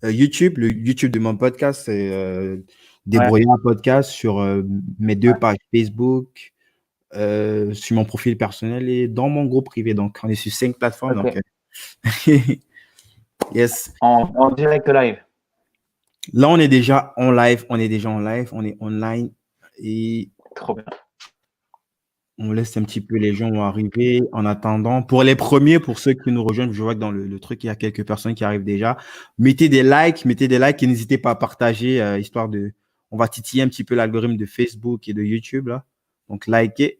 YouTube, le YouTube de mon podcast, c'est Ouais, Débrouillard Podcast sur mes deux ouais, pages Facebook, sur mon profil personnel et dans mon groupe privé. Donc, on est sur 5 plateformes. Donc, ok. yes. En direct live. Là, on est déjà en live. On est déjà en live. On est online et Trop bien. on laisse un petit peu les gens arriver en attendant. Pour les premiers, pour ceux qui nous rejoignent, je vois que dans le truc, il y a quelques personnes qui arrivent déjà. Mettez des likes et n'hésitez pas à partager, histoire de. On va titiller un petit peu l'algorithme de Facebook et de YouTube, là. Donc, likez.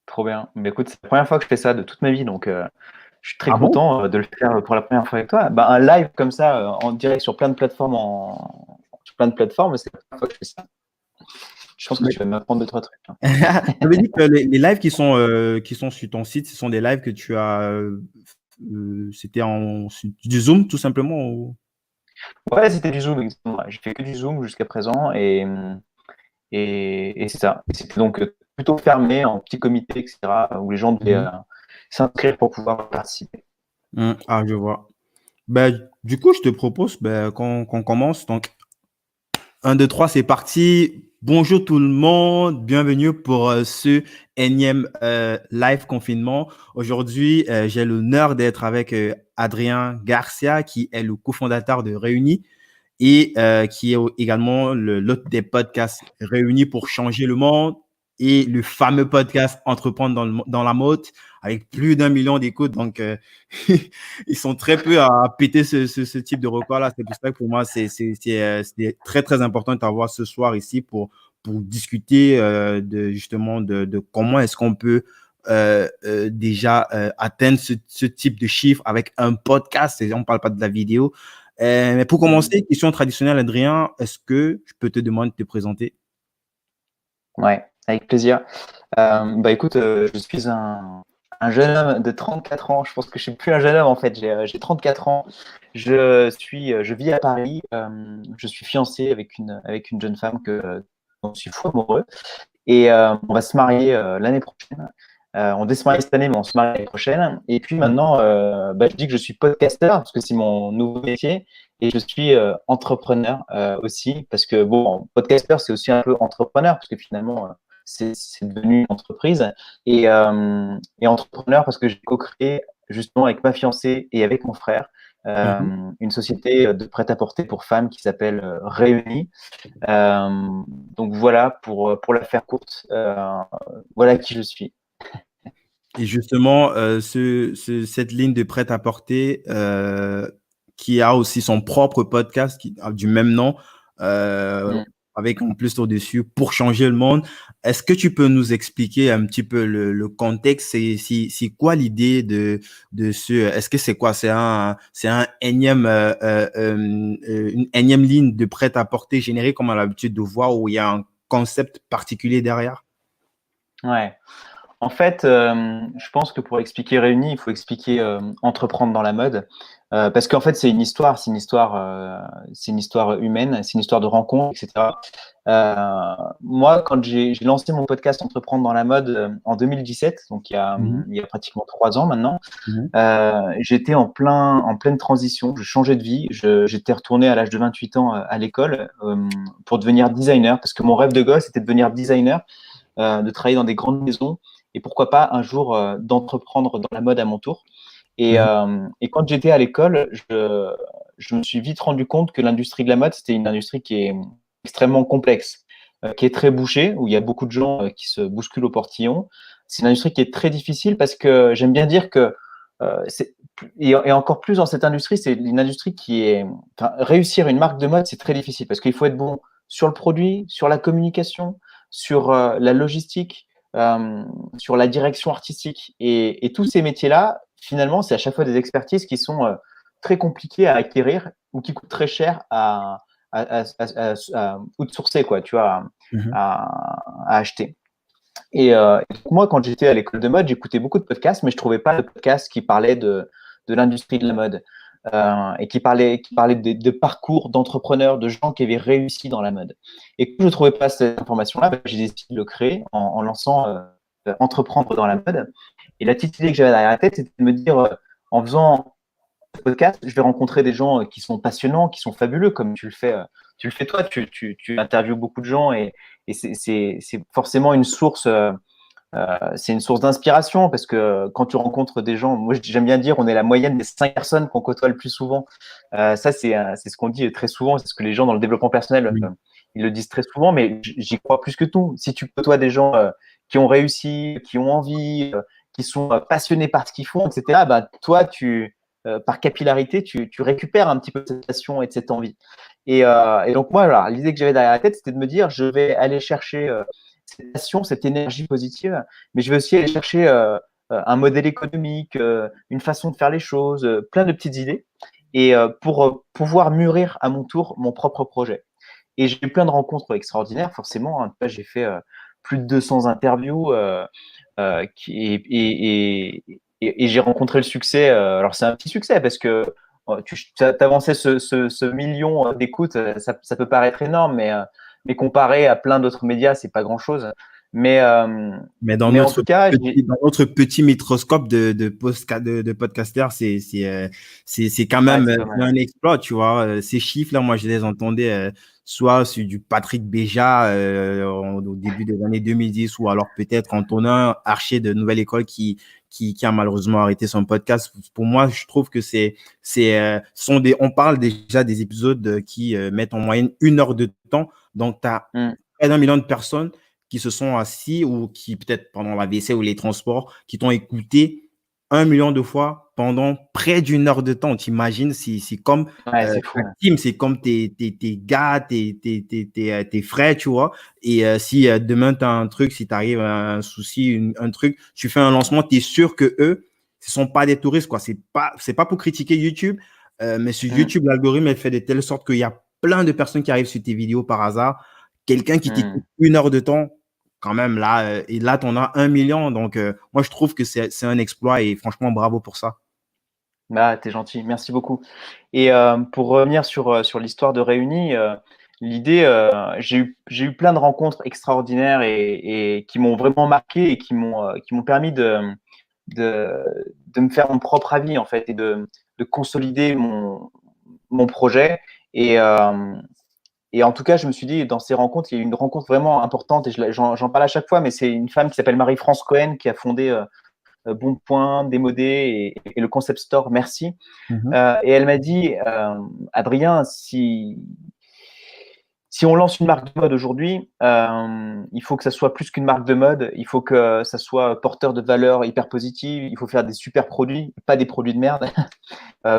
Trop bien. Mais écoute, c'est la première fois que je fais ça de toute ma vie, donc je suis très Ah bon? content de le faire pour la première fois avec toi. Bah, un live comme ça, en direct sur plein de plateformes, sur plein de plateformes, c'est la première fois que je fais ça. Je pense que tu vas m'apprendre deux, trois trucs, hein. Ça veut dire que les lives qui sont sur ton site, ce sont des lives que tu as. C'était du Zoom, tout simplement Ouais, c'était du Zoom, exactement. J'ai fait que du Zoom jusqu'à présent et c'est ça. Et c'était donc plutôt fermé, en petit comité, etc., où les gens devaient Mhm. s'inscrire pour pouvoir participer. Ah, je vois. Ben, du coup, je te propose qu'on commence. Donc, un 2 3 c'est parti. Bonjour tout le monde, bienvenue pour ce énième live confinement. Aujourd'hui, j'ai l'honneur d'être avec Adrien Garcia, qui est le cofondateur de Réunis et qui est également l'hôte des podcasts Réunis pour changer le monde et le fameux podcast Entreprendre dans la mode avec plus d'1 million d'écoutes. Donc, ils sont très peu à péter ce type de record-là. C'est pour ça que pour moi, c'est très, très important de t'avoir ce soir ici pour discuter justement de comment est-ce qu'on peut déjà atteindre ce type de chiffre avec un podcast. On ne parle pas de la vidéo. Mais pour commencer, question traditionnelle, Adrien, est-ce que je peux te demander de te présenter? Ouais, avec plaisir. Bah écoute, je suis un jeune homme de 34 ans. Je pense que je suis plus un jeune homme en fait. J'ai 34 ans. Je vis à Paris. Je suis fiancé avec une jeune femme dont je suis fou amoureux. Et on va se marier l'année prochaine. On devait se marier cette année, mais on se marie l'année prochaine. Et puis maintenant, bah, je dis que je suis podcasteur parce que c'est mon nouveau métier. Et je suis entrepreneur aussi parce que, bon, podcasteur, c'est aussi un peu entrepreneur parce que finalement, c'est devenu une entreprise. Et entrepreneur parce que j'ai co-créé justement avec ma fiancée et avec mon frère euh, Mhm. une société de prêt-à-porter pour femmes qui s'appelle Réunis. Euh, donc voilà, pour la faire courte, voilà qui je suis. Et justement, cette ligne de prêt-à-porter qui a aussi son propre podcast qui a du même nom, euh, Mm. avec en plus au-dessus pour changer le monde. Est-ce que tu peux nous expliquer un petit peu le contexte? C'est quoi l'idée de ce. Est-ce que c'est quoi? C'est un énième, une énième ligne de prêt-à-porter générée comme on a l'habitude de voir où il y a un concept particulier derrière? Ouais. En fait, je pense que pour expliquer Réunis, il faut expliquer entreprendre dans la mode. Parce qu'en fait, c'est une histoire humaine, c'est une histoire de rencontre, etc. Moi, quand j'ai lancé mon podcast Entreprendre dans la mode en 2017, donc Mhm. il y a pratiquement 3 ans maintenant, Mhm. j'étais en pleine transition, je changeais de vie, j'étais retourné à l'âge de 28 ans à l'école pour devenir designer, parce que mon rêve de gosse était de devenir designer, de travailler dans des grandes maisons, et pourquoi pas un jour d'entreprendre dans la mode à mon tour. Mhm. Et quand j'étais à l'école, je me suis vite rendu compte que l'industrie de la mode, c'était une industrie qui est extrêmement complexe, qui est très bouchée, où il y a beaucoup de gens qui se bousculent au portillon. C'est une industrie qui est très difficile parce que j'aime bien dire que et encore plus dans cette industrie, c'est une industrie qui est, enfin, réussir une marque de mode, c'est très difficile parce qu'il faut être bon sur le produit, sur la communication, sur la logistique, euh, sur la direction artistique. Et tous ces métiers-là, finalement, c'est à chaque fois des expertises qui sont très compliquées à acquérir ou qui coûtent très cher à outsourcer, quoi, tu vois, Mhm. à acheter. Et donc moi, quand j'étais à l'école de mode, j'écoutais beaucoup de podcasts, mais je trouvais pas de podcasts qui parlaient de l'industrie de la mode et qui parlaient de parcours d'entrepreneurs, de gens qui avaient réussi dans la mode. Et quand je ne trouvais pas cette information-là, bah, j'ai décidé de le créer en lançant Entreprendre dans la mode. Et la petite idée que j'avais derrière la tête, c'était de me dire, en faisant ce podcast, je vais rencontrer des gens qui sont passionnants, qui sont fabuleux, comme tu le fais toi. Tu interviews beaucoup de gens et c'est forcément une source. C'est une source d'inspiration parce que quand tu rencontres des gens, moi j'aime bien dire, on est la moyenne des 5 personnes qu'on côtoie le plus souvent. Ça, c'est ce qu'on dit très souvent, c'est ce que les gens dans le développement personnel, Oui. ils le disent très souvent, mais j'y crois plus que tout. Si tu côtoies des gens qui ont réussi, qui ont envie, qui sont passionnés par ce qu'ils font, etc., bah, toi, par capillarité, tu récupères un petit peu cette passion et de cette envie. Et donc, moi, alors, l'idée que j'avais derrière la tête, c'était de me dire, je vais aller chercher cette passion, cette énergie positive, mais je vais aussi aller chercher un modèle économique, une façon de faire les choses, plein de petites idées, et pour pouvoir mûrir à mon tour mon propre projet. Et j'ai eu plein de rencontres extraordinaires, forcément. Hein. J'ai fait plus de 200 interviews et j'ai rencontré le succès. Alors, c'est un petit succès parce que tu avançais ce million d'écoutes, ça peut paraître énorme, mais comparé à plein d'autres médias, c'est pas grand-chose. Mais, euh, Mais mais en tout cas, dans notre petit microscope de podcasters, c'est quand même c'est pas c'est mal. un exploit, tu vois. Ces chiffres-là, moi, je les entendais soit sur du Patrick Béja au début des années 2010, ou alors peut-être Antonin Archer de Nouvelle École qui a malheureusement arrêté son podcast. Pour moi, je trouve que on parle déjà des épisodes qui mettent en moyenne 1 heure de temps. Donc, tu as Mm. près d'1 million de personnes qui se sont assis ou qui, peut-être pendant la WC ou les transports, qui t'ont écouté 1 million de fois pendant près d'1 heure de temps. T'imagines, c'est comme Ouais, c'est ta fou. team, c'est comme tes gars, tes frères, tu vois. Et si demain, tu as un truc, si tu arrives à un souci, un truc, tu fais un lancement, tu es sûr que eux, ce sont pas des touristes, quoi. C'est pas pour critiquer YouTube, mais sur Mm. YouTube, l'algorithme, elle fait de telle sorte qu'il y a plein de personnes qui arrivent sur tes vidéos par hasard. Quelqu'un qui t'écoute Mm. 1 heure de temps, quand même, là, et là, tu en as 1 million. Donc, moi, je trouve que c'est un exploit et franchement, bravo pour ça. Bah, t'es gentil, merci beaucoup. Et pour revenir sur l'histoire de Réunis, l'idée, j'ai eu plein de rencontres extraordinaires et qui m'ont vraiment marqué et qui m'ont permis de, de me faire mon propre avis en fait et de consolider mon projet. Et, euh, et en tout cas, je me suis dit, dans ces rencontres, il y a eu une rencontre vraiment importante et j'en parle à chaque fois, mais c'est une femme qui s'appelle Marie-France Cohen qui a fondé Bonpoint, Démodé et le concept store Merci. Mhm. Et elle m'a dit, Adrien, si on lance une marque de mode aujourd'hui, il faut que ça soit plus qu'une marque de mode, il faut que ça soit porteur de valeurs hyper positives, il faut faire des super produits, pas des produits de merde,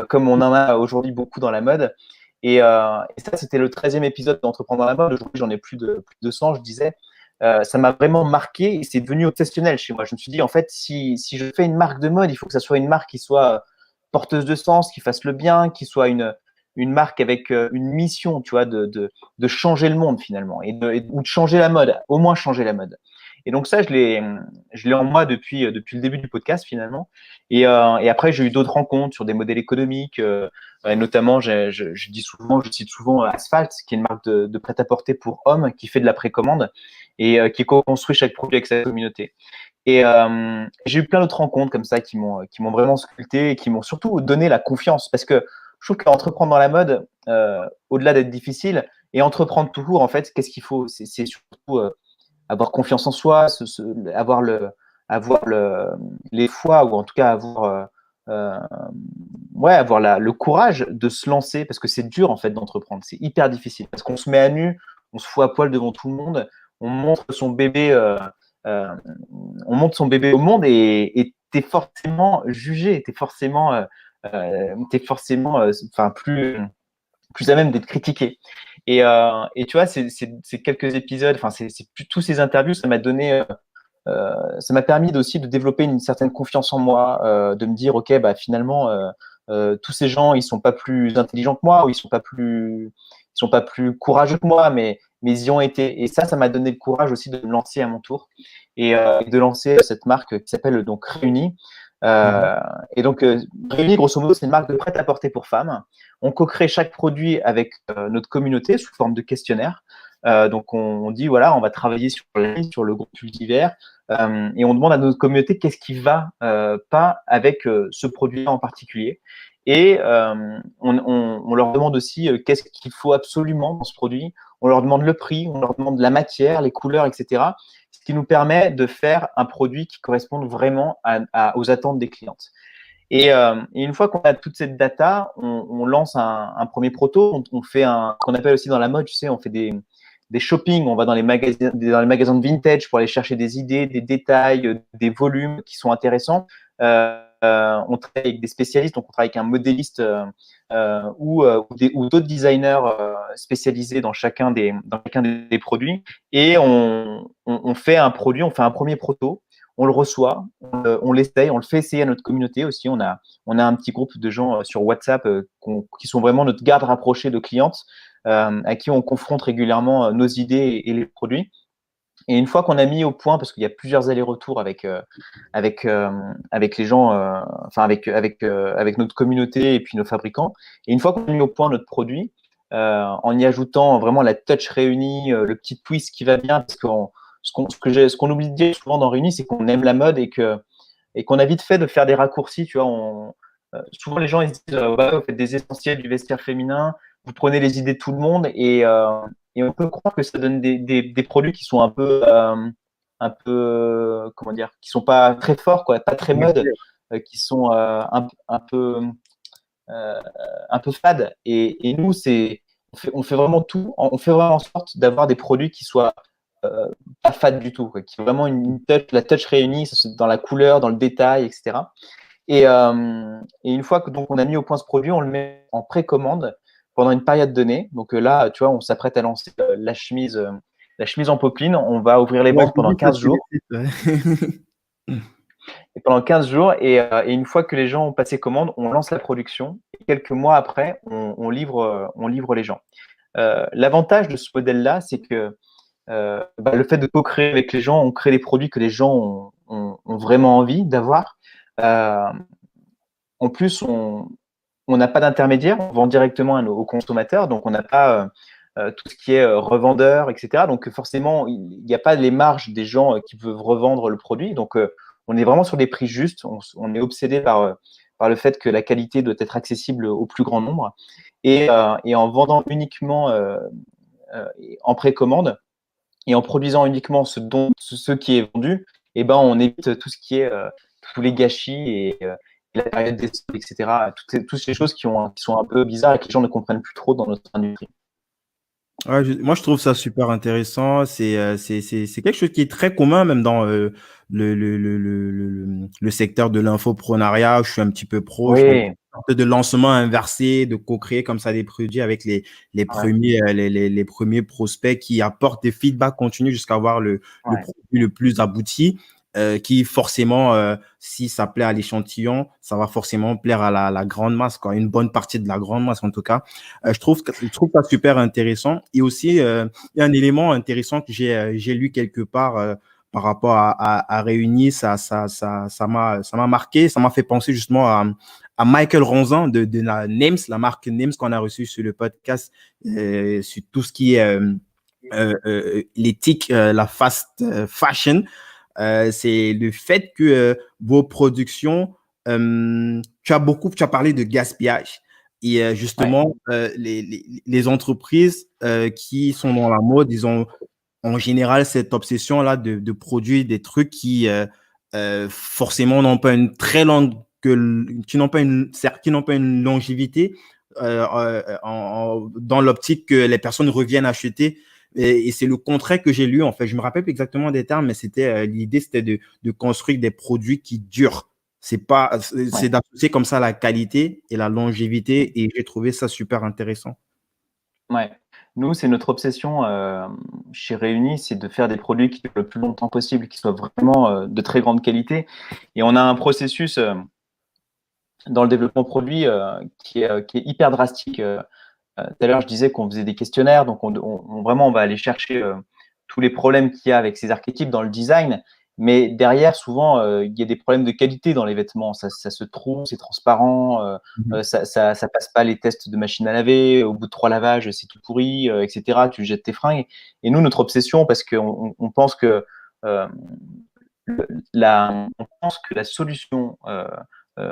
comme on en a aujourd'hui beaucoup dans la mode. Et ça, c'était le 13e épisode d'Entreprendre dans la mode. Aujourd'hui, j'en ai plus de 100, je disais. Ça m'a vraiment marqué et c'est devenu obsessionnel chez moi. Je me suis dit, en fait, si je fais une marque de mode, il faut que ça soit une marque qui soit porteuse de sens, qui fasse le bien, qui soit une marque avec une mission, tu vois, de changer le monde finalement, ou de changer la mode, au moins changer la mode. Et donc ça, je l'ai en moi depuis le début du podcast finalement. Et après, j'ai eu d'autres rencontres sur des modèles économiques, notamment, je cite souvent Asphalt, qui est une marque de prêt-à-porter pour hommes qui fait de la précommande et qui co-construit chaque produit avec sa communauté. Et j'ai eu plein d'autres rencontres comme ça qui m'ont vraiment sculpté et qui m'ont surtout donné la confiance. Parce que je trouve qu'entreprendre dans la mode, au-delà d'être difficile, et entreprendre toujours, en fait, qu'est-ce qu'il faut? C'est surtout avoir confiance en soi, avoir les fois, ou en tout cas euh, avoir le courage de se lancer, parce que c'est dur, en fait, d'entreprendre. C'est hyper difficile. Parce qu'on se met à nu, on se fout à poil devant tout le monde, on montre son bébé. Euh, on monte son bébé au monde et tu es forcément jugé, tu es forcément, enfin, plus à même d'être critiqué. Et tu vois, ces quelques épisodes, enfin, tous ces interviews, ça m'a permis aussi de développer une certaine confiance en moi, de me dire, OK, bah, finalement, tous ces gens, ils sont pas plus intelligents que moi, ou ils sont pas plus courageux que moi, mais ils y ont été. Et ça m'a donné le courage aussi de me lancer à mon tour et de lancer cette marque qui s'appelle donc Réunis. Mhm. Euh, et donc, Réunis, grosso modo, c'est une marque de prêt-à-porter pour femmes. On co-crée chaque produit avec notre communauté sous forme de questionnaire. Donc, on dit, voilà, on va travailler sur le groupe multivers et on demande à notre communauté qu'est-ce qui va pas avec ce produit en particulier. Et on leur demande aussi qu'est-ce qu'il faut absolument dans ce produit. On leur demande le prix, on leur demande la matière, les couleurs, etc. Ce qui nous permet de faire un produit qui corresponde vraiment aux attentes des clientes. Et une fois qu'on a toute cette data, on lance un premier proto. On fait qu'on appelle aussi dans la mode, tu sais, on fait des shopping. On va dans les magasins de vintage pour aller chercher des idées, des détails, des volumes qui sont intéressants. On travaille avec des spécialistes, donc on travaille avec un modéliste ou d'autres designers spécialisés dans chacun des produits. Et on fait un produit, on fait un premier proto. On le reçoit, on l'essaye, on le fait essayer à notre communauté aussi. On a un petit groupe de gens sur WhatsApp qui sont vraiment notre garde rapprochée de clientes, à qui on confronte régulièrement nos idées et les produits. Et une fois qu'on a mis au point, parce qu'il y a plusieurs allers-retours avec les gens, enfin avec notre communauté et puis nos fabricants. Et une fois qu'on a mis au point notre produit, en y ajoutant vraiment la touch réunie, le petit twist qui va bien, parce que ce qu'on oublie de dire souvent dans Réunis, c'est qu'on aime la mode et qu'on a vite fait de faire des raccourcis. Tu vois, souvent les gens ils se disent bah, vous faites des essentiels du vestiaire féminin, vous prenez les idées de tout le monde et on peut croire que ça donne des produits qui sont comment dire, qui sont pas très forts, quoi, pas très mode, qui sont un peu fades. Et nous, on fait vraiment tout, on fait vraiment en sorte d'avoir des produits qui soient pas fades du tout, quoi, qui ont vraiment la touch réunie dans la couleur, dans le détail, etc. Et une fois que donc on a mis au point ce produit, on le met en précommande pendant une période donnée. Donc là, tu vois, on s'apprête à lancer la chemise en popeline. On va ouvrir les Ouais, ventes j'ai pendant vu ça 15 sur les jours. sites, ouais. Et pendant 15 jours, et une fois que les gens ont passé commande, on lance la production. Et quelques mois après, on livre les gens. L'avantage de ce modèle-là, c'est que le fait de co-créer avec les gens, on crée des produits que les gens ont vraiment envie d'avoir. En plus, on n'a pas d'intermédiaire, on vend directement aux consommateurs, donc on n'a pas tout ce qui est revendeur, etc. Donc forcément, il n'y a pas les marges des gens qui peuvent revendre le produit. Donc on est vraiment sur des prix justes. On est obsédé par le fait que la qualité doit être accessible au plus grand nombre. Et en vendant uniquement en précommande et en produisant uniquement ce qui est vendu, eh ben, on évite tout ce qui est tous les gâchis et la période des soldes, etc. Toutes ces choses qui sont un peu bizarres et que les gens ne comprennent plus trop dans notre industrie. Ouais, moi, je trouve ça super intéressant. C'est quelque chose qui est très commun, même dans le secteur de l'infoprenariat. Je suis un petit peu pro. Je fais une Oui, sorte de lancement inversé, de co-créer comme ça des produits avec ouais, les premiers prospects qui apportent des feedbacks continus jusqu'à avoir le ouais, produit le plus abouti. Qui forcément, si ça plaît à l'échantillon, ça va forcément plaire à la grande masse, quoi, une bonne partie de la grande masse en tout cas. Je trouve ça super intéressant. Et aussi, il y a un élément intéressant que j'ai lu quelque part par rapport à Réunis. Ça m'a marqué. Ça m'a fait penser justement à Michael Ronzan de la NEMS, la marque NEMS qu'on a reçue sur le podcast, sur tout ce qui est l'éthique, la fast fashion. C'est le fait que vos productions, tu as parlé de gaspillage. Et ouais, justement, les entreprises qui sont dans la mode, ils ont en général cette obsession-là de produire des trucs qui forcément n'ont pas une très longue, qui n'ont pas qui n'ont pas une longévité dans l'optique que les personnes reviennent acheter. Et c'est le contraire que j'ai lu, en fait. Je me rappelle plus exactement des termes, mais l'idée, c'était de construire des produits qui durent. C'est ouais. d'associer comme ça la qualité et la longévité. Et j'ai trouvé ça super intéressant. Ouais. Nous, c'est notre obsession chez Réunis, c'est de faire des produits qui durent le plus longtemps possible, qui soient vraiment de très grande qualité. Et on a un processus dans le développement produit qui est hyper drastique. Tout à l'heure, je disais qu'on faisait des questionnaires, donc vraiment, on va aller chercher tous les problèmes qu'il y a avec ces archétypes dans le design. Mais derrière, souvent, il y a des problèmes de qualité dans les vêtements. Ça se trouve, c'est transparent, Mhm. ça passe pas les tests de machine à laver. Au bout de 3 lavages, c'est tout pourri, etc. Tu jettes tes fringues. Et nous, notre obsession, parce qu'on pense que euh, on pense que la solution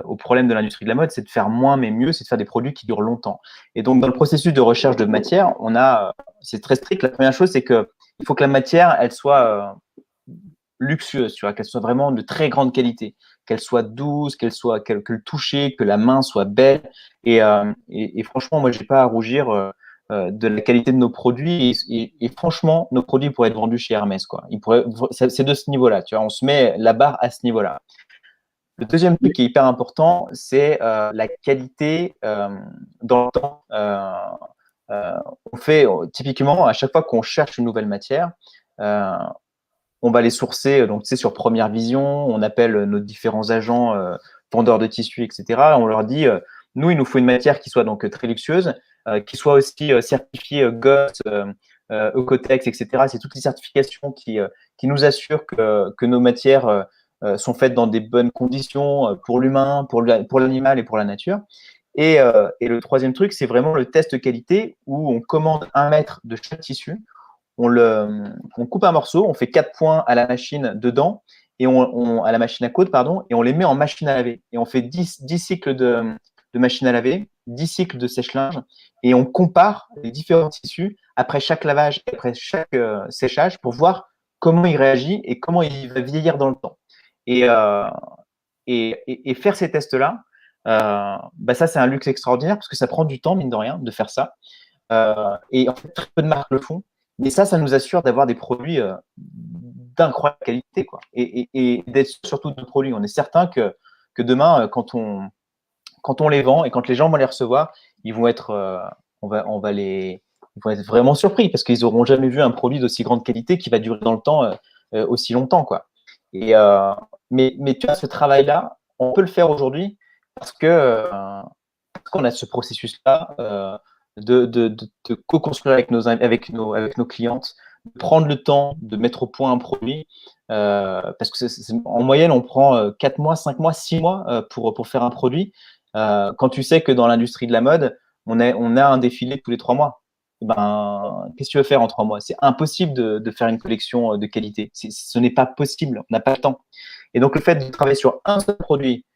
au problème de l'industrie de la mode, c'est de faire moins mais mieux, c'est de faire des produits qui durent longtemps. Et donc, dans le processus de recherche de matière, c'est très strict. La première chose, c'est que il faut que la matière, elle soit luxueuse, tu vois, qu'elle soit vraiment de très grande qualité, qu'elle soit douce, que le toucher, que la main soit belle. Et franchement, moi, j'ai pas à rougir de la qualité de nos produits. Et franchement, nos produits pourraient être vendus chez Hermès, quoi. C'est de ce niveau-là, tu vois. On se met la barre à ce niveau-là. Le deuxième truc qui est hyper important, c'est la qualité dans le temps. On fait typiquement à chaque fois qu'on cherche une nouvelle matière. Euh, on va les sourcer, donc tu sais, sur Première Vision, on appelle nos différents agents vendeurs de tissus, etc. On leur dit, nous, il nous faut une matière qui soit donc très luxueuse, qui soit aussi certifiée GOTS, Ecotex, etc. C'est toutes les certifications qui nous assurent que nos matières sont faites dans des bonnes conditions pour l'humain, pour l'animal et pour la nature. Et le troisième truc, c'est vraiment le test qualité où on commande 1 mètre de chaque tissu, on coupe un morceau, on fait 4 points à la machine dedans, et à la machine à coudre, pardon, et on les met en machine à laver. Et on fait 10 cycles de machine à laver, 10 cycles de sèche-linge, et on compare les différents tissus après chaque lavage et après chaque séchage pour voir comment il réagit et comment il va vieillir dans le temps. Et, euh, et faire ces tests-là, bah ça, c'est un luxe extraordinaire parce que ça prend du temps, mine de rien, de faire ça. Et en fait, très peu de marques le font. Mais ça nous assure d'avoir des produits d'incroyable qualité, quoi. Et d'être surtout de produits. On est certain que demain, quand on les vend et quand les gens vont les recevoir, ils vont être, ils vont être vraiment surpris parce qu'ils n'auront jamais vu un produit d'aussi grande qualité qui va durer dans le temps aussi longtemps, quoi. Et, mais tu vois, ce travail-là, on peut le faire aujourd'hui parce parce qu'on a ce processus-là de co-construire avec nos clientes, de prendre le temps de mettre au point un produit. Parce que en moyenne, on prend 4 mois, 5 mois, 6 mois pour faire un produit. Quand tu sais que dans l'industrie de la mode, on a un défilé tous les 3 mois. Ben, qu'est-ce que tu veux faire en 3 mois? C'est impossible de faire une collection de qualité. Ce n'est pas possible. On n'a pas le temps. Et donc, le fait de travailler sur un seul produit,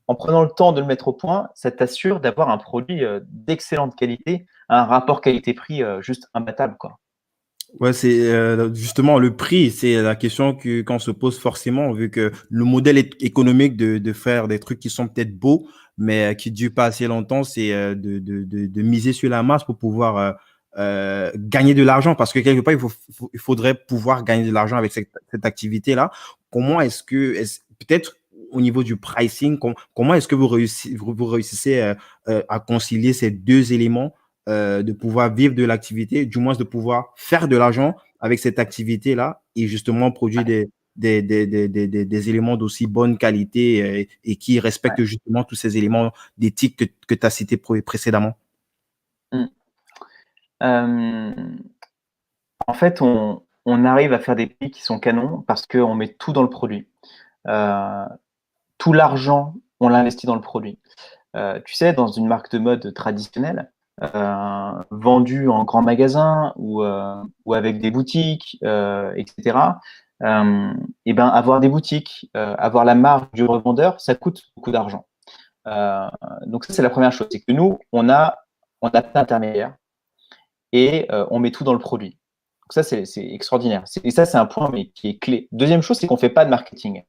en prenant le temps de le mettre au point, ça t'assure d'avoir un produit d'excellente qualité, un rapport qualité-prix juste imbattable, quoi. Ouais, c'est justement le prix, c'est la question qu'on se pose forcément, vu que le modèle économique de faire des trucs qui sont peut-être beaux, mais qui ne durent pas assez longtemps, c'est de miser sur la masse pour pouvoir gagner de l'argent, parce que quelque part, il faudrait pouvoir gagner de l'argent avec cette activité-là. Comment peut-être au niveau du pricing, comment est-ce que vous réussissez à concilier ces deux éléments, de pouvoir vivre de l'activité, du moins de pouvoir faire de l'argent avec cette activité-là et justement produire des éléments d'aussi bonne qualité et qui Ouais. respectent justement tous ces éléments d'éthique que tu as cités précédemment. Mm. Euh, En fait, on arrive à faire des prix qui sont canons parce qu'on met tout dans le produit. Euh, Tout l'argent, on l'investit dans le produit. Tu sais, dans une marque de mode traditionnelle, vendue en grand magasin ou avec des boutiques, etc., et ben, avoir des boutiques, avoir la marge du revendeur, ça coûte beaucoup d'argent. Euh, donc ça, c'est la première chose. C'est que nous, on a pas d'intermédiaire et on met tout dans le produit. Donc ça, c'est extraordinaire. Et ça, c'est un point mais qui est clé. Deuxième chose, c'est qu'on ne fait pas de marketing.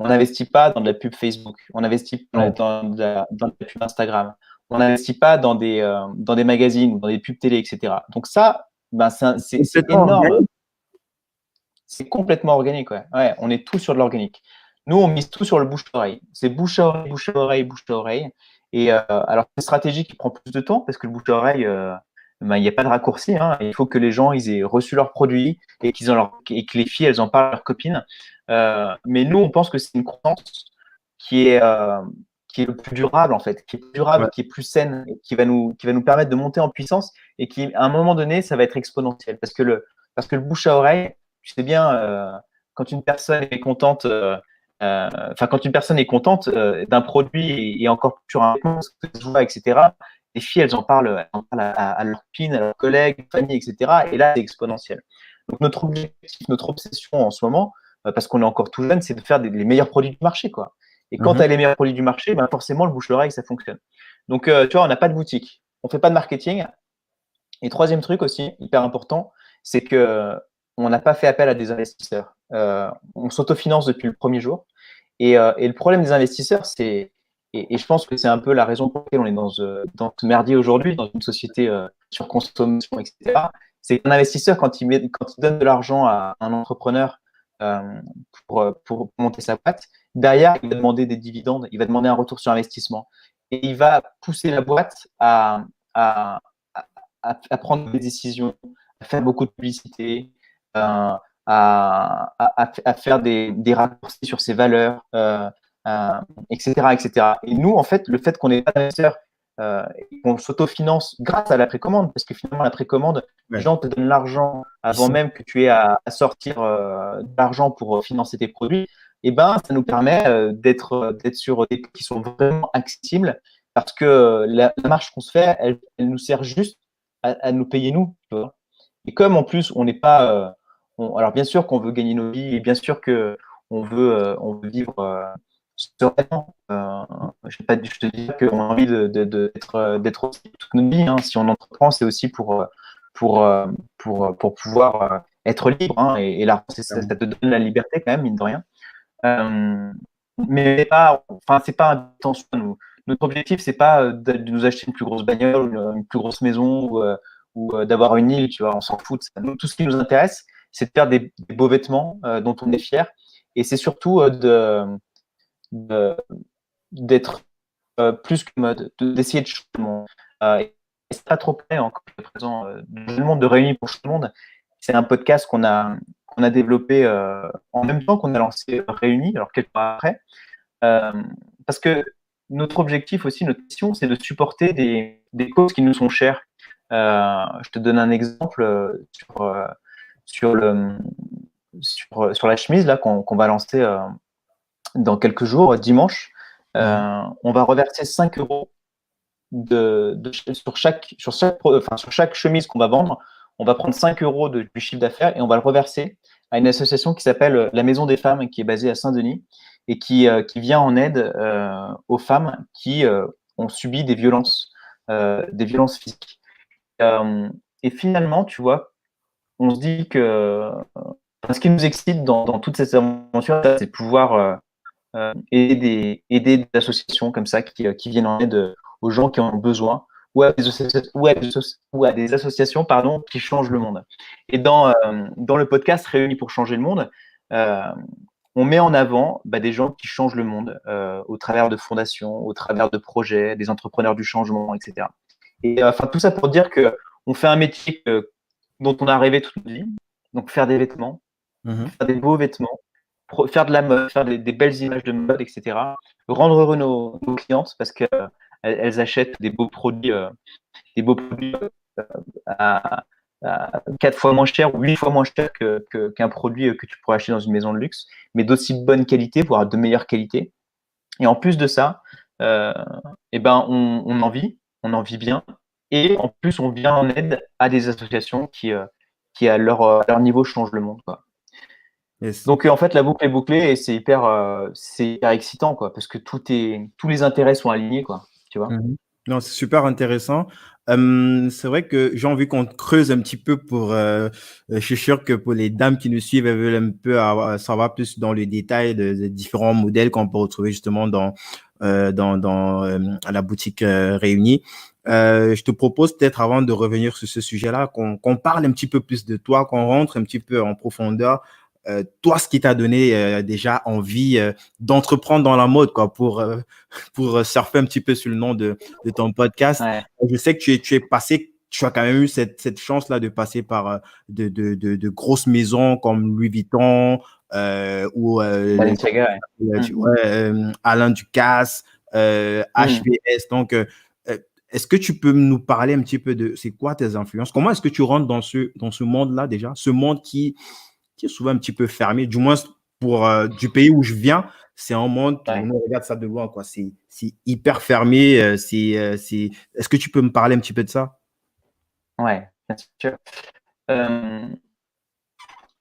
On n'investit pas dans de la pub Facebook. On n'investit pas Non. dans de la pub Instagram. On n'investit pas dans des magazines ou dans des pubs télé, etc. Donc ça, ben, c'est Complètement énorme. organique. C'est complètement organique. Ouais. Ouais, on est tout sur de l'organique. Nous, on mise tout sur le bouche-à-oreille. C'est bouche-à-oreille, bouche-à-oreille, bouche-à-oreille. Et alors, c'est une stratégie qui prend plus de temps parce que le bouche-à-oreille, ben, il n'y a pas de raccourci, hein. Il faut que les gens ils aient reçu leurs produits et que les filles, elles en parlent à leurs copines. Mais nous, on pense que c'est une croissance qui est, euh, qui est le plus durable, en fait, qui est plus durable, Ouais. qui est plus saine, et qui va nous permettre de monter en puissance et qui, à un moment donné, ça va être exponentiel. Parce que le bouche à oreille, tu sais bien, quand une personne est contente, quand une personne est contente d'un produit et encore plus sur un vêtement, ce que je vois, etc., les filles, elles en parlent à leurs copines, à leurs collègues, famille, etc. Et là, c'est exponentiel. Donc, notre objectif, notre obsession en ce moment, parce qu'on est encore tout jeune, c'est de faire les meilleurs produits du marché, quoi. Et quand tu as les meilleurs produits du marché, ben forcément, le bouche-l'oreille, ça fonctionne. Donc, tu vois, on n'a pas de boutique, on ne fait pas de marketing. Et troisième truc aussi, hyper important, c'est que on n'a pas fait appel à des investisseurs. On s'autofinance depuis le premier jour. Et le problème des investisseurs, et je pense que c'est un peu la raison pour laquelle on est dans ce merdier aujourd'hui, dans une société sur consommation, etc. C'est qu'un investisseur, quand il donne de l'argent à un entrepreneur euh, pour monter sa boîte, derrière, il va demander des dividendes, il va demander un retour sur investissement. Et il va pousser la boîte à, à prendre des décisions, à faire beaucoup de publicité, à faire des raccourcis sur ses valeurs, etc., etc. Et nous, en fait, le fait qu'on n'ait pas d'investisseurs, qu'on s'autofinance grâce à la précommande, parce que finalement, la précommande, les gens te donnent l'argent avant même que tu aies à sortir de l'argent pour financer tes produits, et ben, ça nous permet d'être sur des prix qui sont vraiment accessibles, parce que la marge qu'on se fait, elle nous sert juste à nous payer nous. Tu vois. Et comme en plus, on n'est pas. Alors, bien sûr qu'on veut gagner nos vies et bien sûr qu'on veut vivre sereinement. Je te dis pas qu'on a envie d'être aussi toute notre vie. Hein. Si on entreprend, c'est aussi pour, pour pouvoir être libre. Hein. Et là, ça te donne la liberté quand même, mine de rien. Mais c'est pas intention. Notre objectif, c'est pas de nous acheter une plus grosse bagnole, une plus grosse maison ou d'avoir une île, tu vois, on s'en fout de ça. Nous, tout ce qui nous intéresse, c'est de faire des beaux vêtements dont on est fier. Et c'est surtout d'être plus que mode, d'essayer de changer le monde. Et c'est pas trop près encore à présent. Le monde de Réunis pour changer le monde, c'est un podcast qu'on a développé en même temps qu'on a lancé Réunis, alors quelques mois après. Parce que notre objectif aussi, notre mission, c'est de supporter des causes qui nous sont chères. Je te donne un exemple sur la chemise là qu'on va lancer dans quelques jours, dimanche. On va reverser 5 euros sur chaque chemise qu'on va vendre. On va prendre 5 euros du chiffre d'affaires et on va le reverser à une association qui s'appelle la Maison des Femmes, qui est basée à Saint-Denis et qui vient en aide aux femmes qui ont subi des violences physiques. Et finalement, tu vois, on se dit que ce qui nous excite dans toute cette aventure, c'est de pouvoir aider des associations comme ça qui viennent en aide aux gens qui en ont besoin ou à des associations pardon, qui changent le monde. Et dans le podcast Réunis pour changer le monde, on met en avant des gens qui changent le monde au travers de fondations, au travers de projets, des entrepreneurs du changement, etc. Et tout ça pour dire qu'on fait un métier dont on a rêvé toute notre vie, donc faire des vêtements, faire des beaux vêtements, faire de la mode, faire des belles images de mode, etc. Rendre heureux nos clientes parce qu'elles achètent des beaux produits à 4 fois moins cher ou 8 fois moins cher qu'un produit que tu pourrais acheter dans une maison de luxe, mais d'aussi bonne qualité, voire de meilleure qualité. Et en plus de ça, on en vit bien. Et en plus, on vient en aide à des associations qui à leur niveau, changent le monde. Quoi. Yes. Donc, en fait, la boucle est bouclée et c'est hyper excitant, quoi, parce que tous les intérêts sont alignés, quoi, tu vois. Non, c'est super intéressant. C'est vrai que j'ai envie qu'on creuse un petit peu je suis sûr que pour les dames qui nous suivent, elles veulent un peu savoir plus dans le détail de différents modèles qu'on peut retrouver justement dans la boutique Réunie. Je te propose peut-être avant de revenir sur ce sujet-là, qu'on parle un petit peu plus de toi, qu'on rentre un petit peu en profondeur. Toi, ce qui t'a donné déjà envie d'entreprendre dans la mode, quoi, pour surfer un petit peu sur le nom de ton podcast. Ouais. Je sais que tu es passé, tu as quand même eu cette chance-là de passer par de grosses maisons comme Louis Vuitton ou Balenciaga, Alain Ducasse, HVS. Donc, est-ce que tu peux nous parler un petit peu de c'est quoi tes influences? Comment est-ce que tu rentres dans ce monde-là déjà? Ce monde qui qui est souvent un petit peu fermé, du moins pour du pays où je viens. C'est un monde, tout le Ouais, monde regarde ça de loin, quoi. C'est hyper fermé. Est-ce que tu peux me parler un petit peu de ça? ouais, bien sûr. Euh,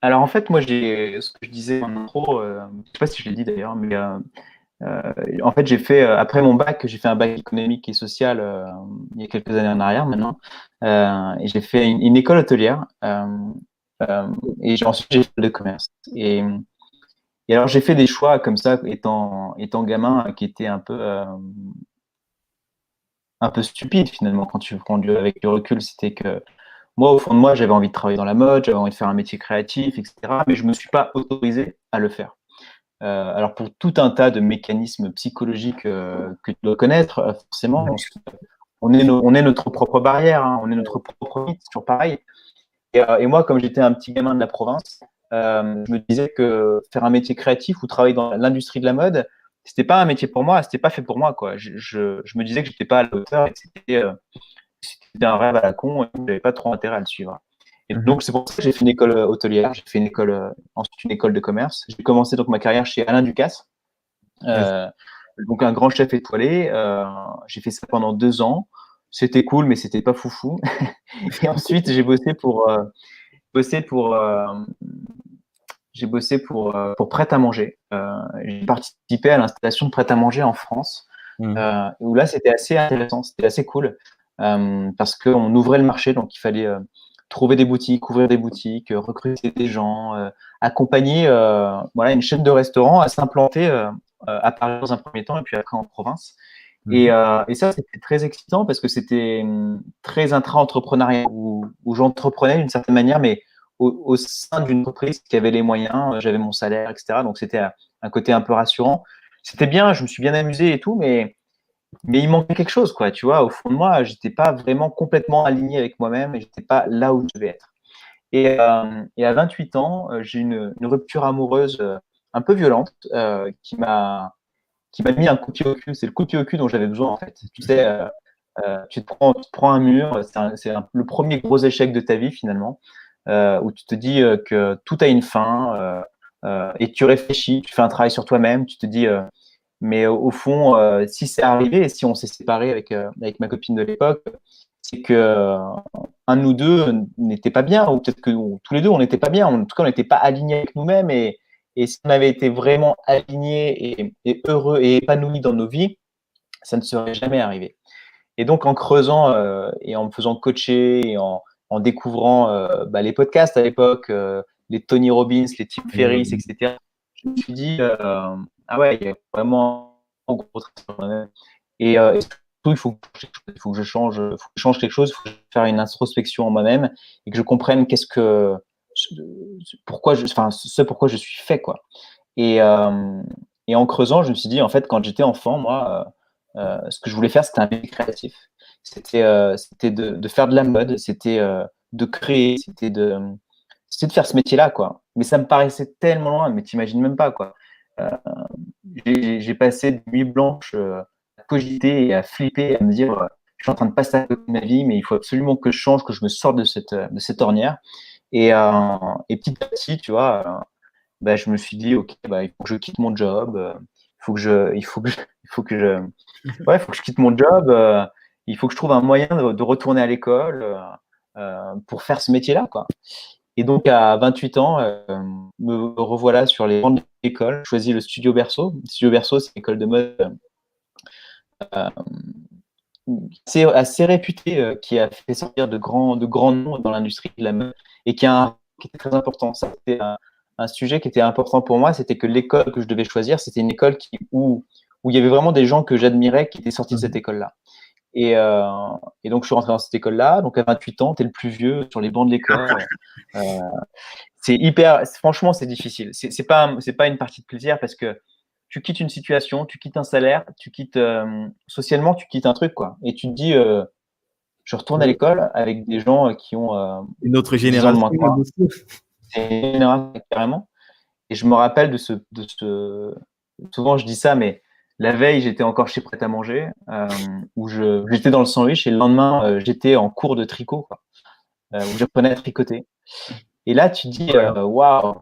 alors en fait, moi, ce que je disais en intro, je sais pas si je l'ai dit d'ailleurs, mais en fait, après mon bac, j'ai fait un bac économique et social il y a quelques années en arrière maintenant, et j'ai fait une école hôtelière, euh, et ensuite j'ai fait de commerce. Et alors j'ai fait des choix comme ça, étant gamin, qui étaient un peu stupides finalement quand tu prends avec du recul. C'était que moi, au fond de moi, j'avais envie de travailler dans la mode, j'avais envie de faire un métier créatif, etc. Mais je me suis pas autorisé à le faire. Alors pour tout un tas de mécanismes psychologiques que tu dois connaître, forcément, on est notre propre barrière, hein, on est notre propre mythe, c'est toujours pareil. Et moi, comme j'étais un petit gamin de la province, je me disais que faire un métier créatif ou travailler dans l'industrie de la mode, c'était pas un métier pour moi, c'était pas fait pour moi, quoi. Je me disais que j'étais pas à la hauteur et que c'était un rêve à la con et que j'avais pas trop intérêt à le suivre. Et Mhm. donc, c'est pour ça que j'ai fait une école hôtelière, j'ai fait ensuite une école de commerce. J'ai commencé donc ma carrière chez Alain Ducasse, Yes. euh, donc un grand chef étoilé. J'ai fait ça pendant 2 ans. C'était cool, mais c'était pas foufou. Et ensuite, bossé pour, euh, pour Prêt-à-Manger. J'ai participé à l'installation de Prêt-à-Manger en France, Mhm. où là, c'était assez intéressant, c'était assez cool, parce qu'on ouvrait le marché, donc il fallait trouver des boutiques, ouvrir des boutiques, recruter des gens, accompagner voilà, une chaîne de restaurants à s'implanter à Paris dans un premier temps et puis après en province. Mhm. Et ça, c'était très excitant parce que c'était très intra-entrepreneurial où j'entreprenais d'une certaine manière, mais au sein d'une entreprise qui avait les moyens, j'avais mon salaire, etc. Donc c'était un côté un peu rassurant. C'était bien, je me suis bien amusé et tout, mais il manquait quelque chose, quoi. Tu vois, au fond de moi, j'étais pas vraiment complètement aligné avec moi-même et j'étais pas là où je devais être. Et à 28 ans, j'ai une rupture amoureuse un peu violente qui m'a mis un coup de pied au cul. C'est le coup de pied au cul dont j'avais besoin, en fait. Tu sais, tu te prends un mur, le premier gros échec de ta vie, finalement, où tu te dis que tout a une fin, et tu réfléchis, tu fais un travail sur toi-même, tu te dis, mais au fond, si c'est arrivé et si on s'est séparé avec ma copine de l'époque, c'est que un de nous deux n'était pas bien, ou peut-être que tous les deux, on n'était pas bien. En tout cas, on n'était pas alignés avec nous-mêmes. Et si on avait été vraiment alignés et heureux et épanouis dans nos vies, ça ne serait jamais arrivé. Et donc, en creusant et en me faisant coacher et en découvrant bah, les podcasts à l'époque, les Tony Robbins, les Tim Ferriss, etc., je me suis dit, ah ouais, il y a vraiment un gros travail sur moi-même. Et surtout, il faut que je change quelque chose, il faut que je fasse une introspection en moi-même et que je comprenne enfin, ce pourquoi je suis fait, quoi. Et, euh, et en creusant, je me suis dit, en fait, quand j'étais enfant, moi, ce que je voulais faire, c'était un métier créatif. C'était de faire de la mode, c'était de créer, c'était de faire ce métier-là, quoi. Mais ça me paraissait tellement loin, mais t'imagines même pas, quoi. Euh, j'ai passé des nuits blanches à cogiter et à flipper, à me dire, je suis en train de passer à côté de ma vie, mais il faut absolument que je change, que je me sorte de cette ornière. Et petit à petit, tu vois, bah, je me suis dit, ok, bah, il faut que je quitte mon job, il faut que je quitte mon job, il faut que je trouve un moyen de retourner à l'école pour faire ce métier-là, quoi. Et donc, à 28 ans, me revoilà sur les bancs de l'école, je choisis le Studio Berceau. Le Studio Berceau, c'est une école de mode euh, assez réputée, qui a fait sortir de grands noms dans l'industrie de la mode et qui était très important. Ça, c'était un sujet qui était important pour moi, c'était que l'école que je devais choisir, c'était une école où il y avait vraiment des gens que j'admirais qui étaient sortis de cette Mhm. école-là. Et, euh, et donc, je suis rentré dans cette école-là. Donc, à 28 ans, tu es le plus vieux sur les bancs de l'école. Euh, franchement, c'est difficile. C'est pas une partie de plaisir parce que tu quittes une situation, tu quittes un salaire, socialement, tu quittes un truc, quoi. Et tu te dis, je retourne à l'école avec des gens qui ont Une autre 10 ans de génération moins que moi. aussi. C'est une génération, carrément. Et je me rappelle souvent je dis ça, mais la veille, j'étais encore chez Prêt-à-Manger, où j'étais dans le sandwich et le lendemain, j'étais en cours de tricot, quoi, où j'apprenais à tricoter. Et là, tu te dis, waouh,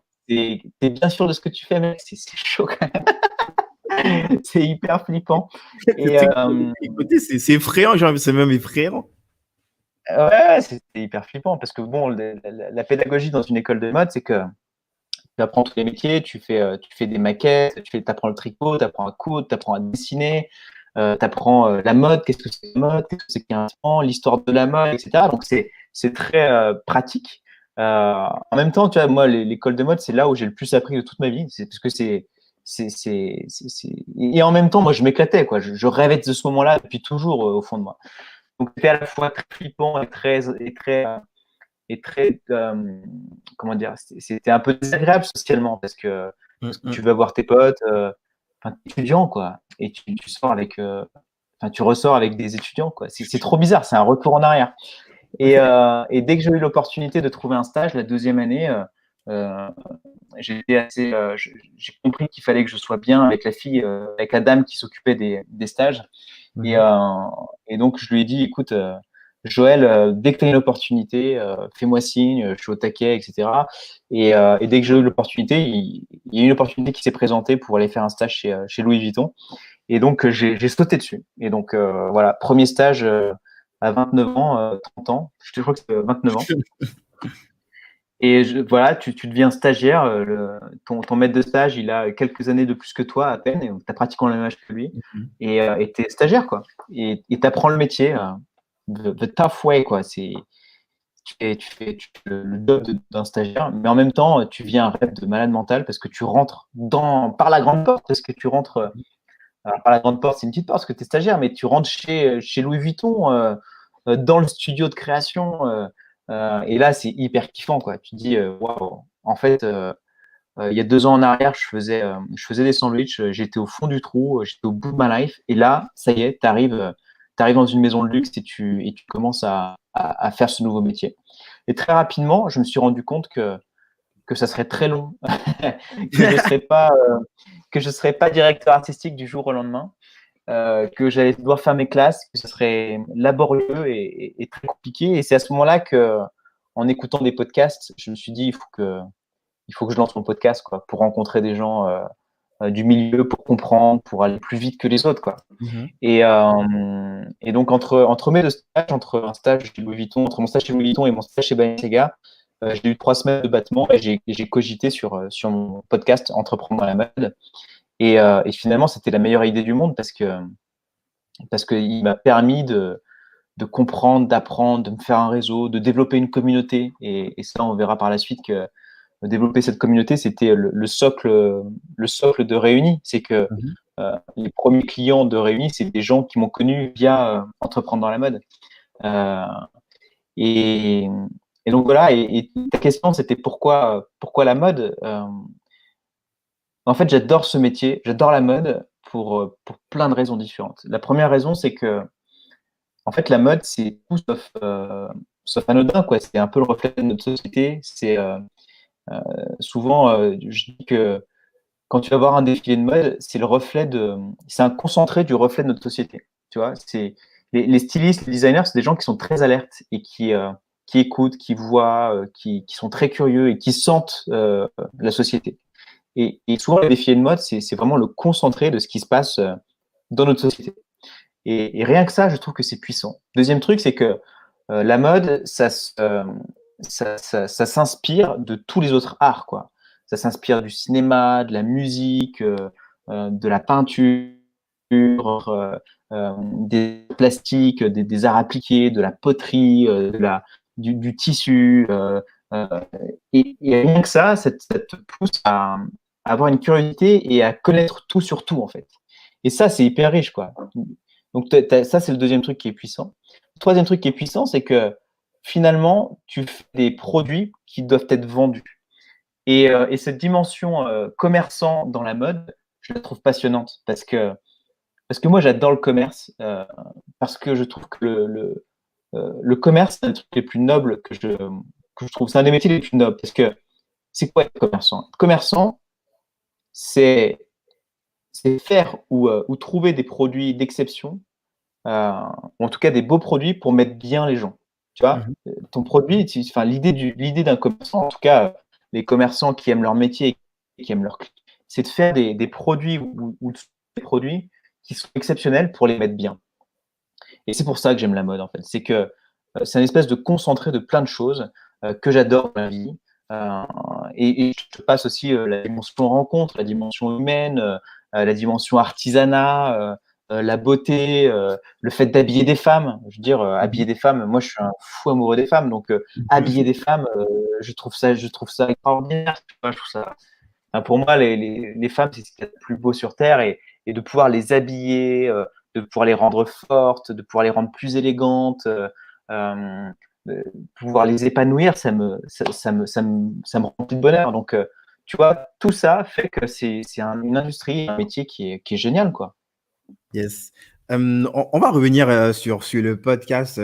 t'es bien sûr de ce que tu fais, mec? C'est chaud quand même. C'est hyper flippant. Et Écoutez, c'est effrayant, genre, c'est même effrayant. ouais, c'était hyper flippant parce que bon, la pédagogie dans une école de mode, c'est que tu apprends tous les métiers, tu fais des maquettes, tu apprends le tricot, tu apprends à coudre, tu apprends à dessiner, tu apprends la mode, qu'est-ce que c'est la mode, qu'est-ce que c'est qu'un vêtement, l'histoire de la mode, etc. Donc, c'est très pratique. En même temps, tu vois, moi, l'école de mode, c'est là où j'ai le plus appris de toute ma vie. C'est parce que Et en même temps, moi, je m'éclatais, quoi. Je rêvais de ce moment-là depuis toujours, au fond de moi. Donc, c'était à la fois très flippant et très comment dire, c'était un peu désagréable socialement parce que tu vas voir tes potes, enfin, t'es étudiant quoi, et tu sors avec, enfin, tu ressors avec des étudiants quoi. C'est trop bizarre, c'est un retour en arrière. Et dès que j'ai eu l'opportunité de trouver un stage la deuxième année, euh, j'ai compris qu'il fallait que je sois bien avec la fille, avec la dame qui s'occupait des stages. Et, Mhm. euh, et donc, je lui ai dit, écoute, Joël, dès que tu as une opportunité, fais-moi signe, je suis au taquet, etc. Et dès que j'ai eu l'opportunité, il y a eu une opportunité qui s'est présentée pour aller faire un stage chez Louis Vuitton. Et donc, j'ai sauté dessus. Et donc, voilà, premier stage à 29 ans, 30 ans, je crois que c'est 29 ans. Et voilà, tu deviens stagiaire. Ton maître de stage, il a quelques années de plus que toi à peine. Tu as pratiquement le même âge que lui. Mhm. Et tu es stagiaire, quoi. Et tu apprends le métier the tough way, quoi. Tu fais le job d'un stagiaire, mais en même temps, tu vis un rêve de malade mental parce que tu rentres par la grande porte. Parce que tu rentres alors, par la grande porte, c'est une petite porte parce que tu es stagiaire, mais tu rentres chez Louis Vuitton dans le studio de création. Et là, c'est hyper kiffant, quoi. Tu te dis, waouh, en fait, il y a 2 ans en arrière, je faisais des sandwichs, j'étais au fond du trou, j'étais au bout de ma life. Et là, ça y est, tu arrives dans une maison de luxe et tu commences à faire ce nouveau métier. Et très rapidement, je me suis rendu compte que ça serait très long, que je serais pas, que je serais pas directeur artistique du jour au lendemain, que j'allais devoir faire mes classes, que ce serait laborieux et très compliqué. Et c'est à ce moment-là que, en écoutant des podcasts, je me suis dit, il faut que je lance mon podcast, quoi, pour rencontrer des gens du milieu, pour comprendre, pour aller plus vite que les autres, quoi. Mhm. Et donc, entre mes deux stages, entre un stage chez Louis Vuitton, entre mon stage chez Louis Vuitton et mon stage chez Balenciaga, j'ai eu 3 semaines de battement et j'ai cogité sur mon podcast Entreprendre dans la mode. Et finalement, c'était la meilleure idée du monde parce qu'il m'a permis de comprendre, d'apprendre, de me faire un réseau, de développer une communauté. Et ça, on verra par la suite que développer cette communauté, c'était le socle de Réunis. C'est que Mhm. les premiers clients de Réunis, c'est des gens qui m'ont connu via Entreprendre dans la mode. Euh, et, et donc voilà, et ta question, c'était pourquoi la mode. En fait, j'adore ce métier, j'adore la mode pour plein de raisons différentes. La première raison, c'est que en fait, la mode, c'est tout sauf anodin, quoi. C'est un peu le reflet de notre société. Souvent, je dis que quand tu vas voir un défilé de mode, c'est un concentré du reflet de notre société. Tu vois, les stylistes, les designers, c'est des gens qui sont très alertes et qui écoutent, qui voient, qui sont très curieux et qui sentent la société. Et souvent, les défilés de mode, c'est vraiment le concentré de ce qui se passe dans notre société. Et rien que ça, je trouve que c'est puissant. Deuxième truc, c'est que la mode, ça s'inspire de tous les autres arts, quoi. Ça s'inspire du cinéma, de la musique, de la peinture, des plastiques, des arts appliqués, de la poterie, du tissu. Euh, et rien que ça te pousse à avoir une curiosité et à connaître tout sur tout, en fait. Et ça, c'est hyper riche, quoi. Donc, ça, c'est le deuxième truc qui est puissant. Le troisième truc qui est puissant, c'est que finalement, tu fais des produits qui doivent être vendus. Et cette dimension commerçant dans la mode, je la trouve passionnante parce que moi, j'adore le commerce, parce que je trouve que le commerce, c'est un des trucs les plus nobles que je trouve. C'est un des métiers les plus nobles parce que c'est quoi être commerçant? Être commerçant, c'est faire ou trouver des produits d'exception ou en tout cas des beaux produits pour mettre bien les gens. Tu vois, Mhm. ton produit, enfin, l'idée d'un commerçant, en tout cas, les commerçants qui aiment leur métier et qui aiment leur client, c'est de faire des produits ou des produits qui sont exceptionnels pour les mettre bien. Et c'est pour ça que j'aime la mode, en fait. C'est que c'est un espèce de concentré de plein de choses que j'adore dans la vie. Euh, et je passe aussi la dimension rencontre, la dimension humaine, la dimension artisanat, la beauté, le fait d'habiller des femmes. Je veux dire, habiller des femmes, moi je suis un fou amoureux des femmes, donc habiller des femmes, je trouve ça extraordinaire. Tu vois, je trouve ça, enfin, pour moi, les femmes, c'est ce qu'il y a de plus beau sur Terre et de pouvoir les habiller, de pouvoir les rendre fortes, de pouvoir les rendre plus élégantes, euh, de pouvoir les épanouir, ça me remplit de bonheur. Donc, tu vois, tout ça fait que c'est une industrie, un métier qui est génial, quoi. Yes. On va revenir sur le podcast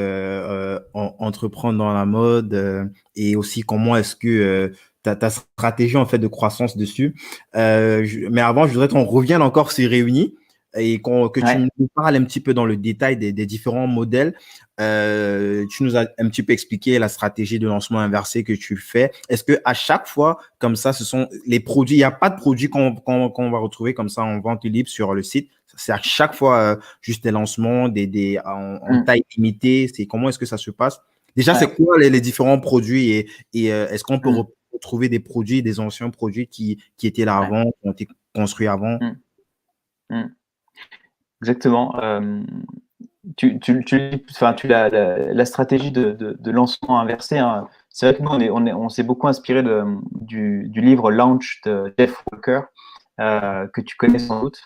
Entreprendre dans la mode et aussi comment est-ce que ta stratégie en fait de croissance dessus. Mais avant, je voudrais qu'on revienne encore sur Réunis et que tu Ouais, nous parles un petit peu dans le détail des différents modèles. Tu nous as un petit peu expliqué la stratégie de lancement inversé que tu fais. Est-ce que à chaque fois, comme ça, ce sont les produits, il n'y a pas de produits qu'on va retrouver comme ça en vente libre sur le site? C'est à chaque fois juste des lancements en taille limitée. C'est comment est-ce que ça se passe? Déjà, ouais. c'est quoi les différents produits et est-ce qu'on peut Mm, retrouver des produits, des anciens produits qui étaient là ouais. avant, qui ont été construits avant? Mm, mm. Exactement. Enfin, la stratégie de lancement inversé, hein. C'est vrai que nous, on s'est beaucoup inspiré du livre Launch de Jeff Walker, que tu connais sans doute,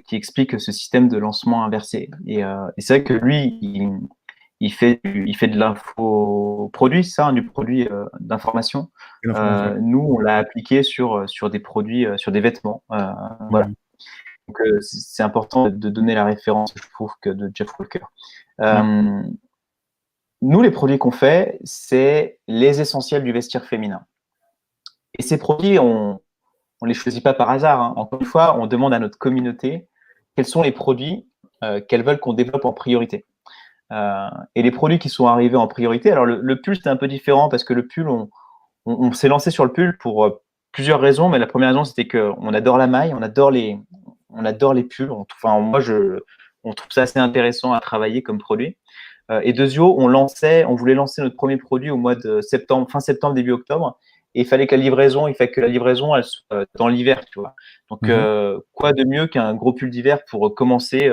qui explique ce système de lancement inversé. Et c'est vrai que lui, il fait de l'infoproduit, ça, hein, du produit d'information. Une information. Nous, on l'a appliqué sur des produits, sur des vêtements. Voilà. Mhm. Donc, c'est important de donner la référence, je trouve, que de Jeff Walker. Ouais. Euh, Nous, les produits qu'on fait, c'est les essentiels du vestiaire féminin. Et ces produits, on ne les choisit pas par hasard, hein. Encore une fois, on demande à notre communauté quels sont les produits qu'elles veulent qu'on développe en priorité. Et les produits qui sont arrivés en priorité, alors le pull, c'était un peu différent parce que le pull, on s'est lancé sur le pull pour plusieurs raisons, mais la première raison, c'était qu'on adore la maille, on adore les pulls. Enfin, on trouve ça assez intéressant à travailler comme produit. Et Dezio, on voulait lancer notre premier produit au mois de septembre, fin septembre, début octobre. Et il fallait que la livraison, elle soit dans l'hiver, tu vois. Donc, Mhm. quoi de mieux qu'un gros pull d'hiver pour commencer,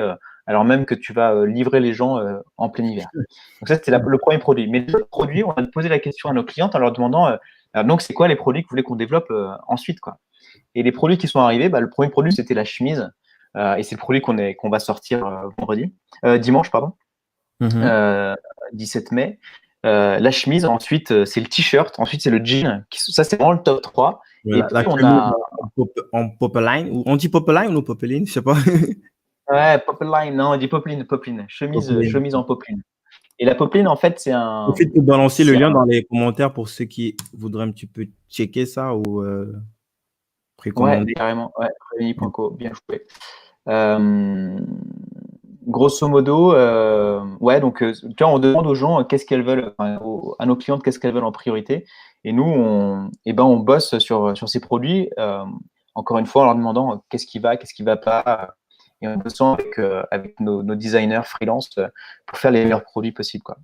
alors même que tu vas livrer les gens en plein hiver. Donc ça, c'était le premier produit. Mais les autres produits, on a posé la question à nos clientes en leur demandant, donc c'est quoi les produits que vous voulez qu'on développe ensuite, quoi. Et les produits qui sont arrivés, bah, le premier produit, c'était la chemise. Et c'est le produit qu'on va sortir dimanche, pardon, Mhm. euh, 17 mai. La chemise, ensuite, c'est le t-shirt, ensuite, c'est le jean. Ça, c'est vraiment le top 3. Et La puis, on chemise a en popeline. On dit popeline ou popeline? Je sais pas. ouais, popeline, non, on dit popeline. Popeline. Chemise en popeline. Et la popeline, en fait, Profite pour balancer le c'est lien un, dans les commentaires pour ceux qui voudraient un petit peu checker ça ou ouais, précommander. carrément, ouais, rémi.co, bien joué. Euh, Grosso modo, ouais, donc, tu vois, on demande aux gens qu'est-ce qu'elles veulent, enfin, à nos clientes, qu'est-ce qu'elles veulent en priorité. Et nous, on bosse sur ces produits, encore une fois, en leur demandant qu'est-ce qui va pas, et en bossant avec nos designers freelance pour faire les meilleurs produits possibles, quoi.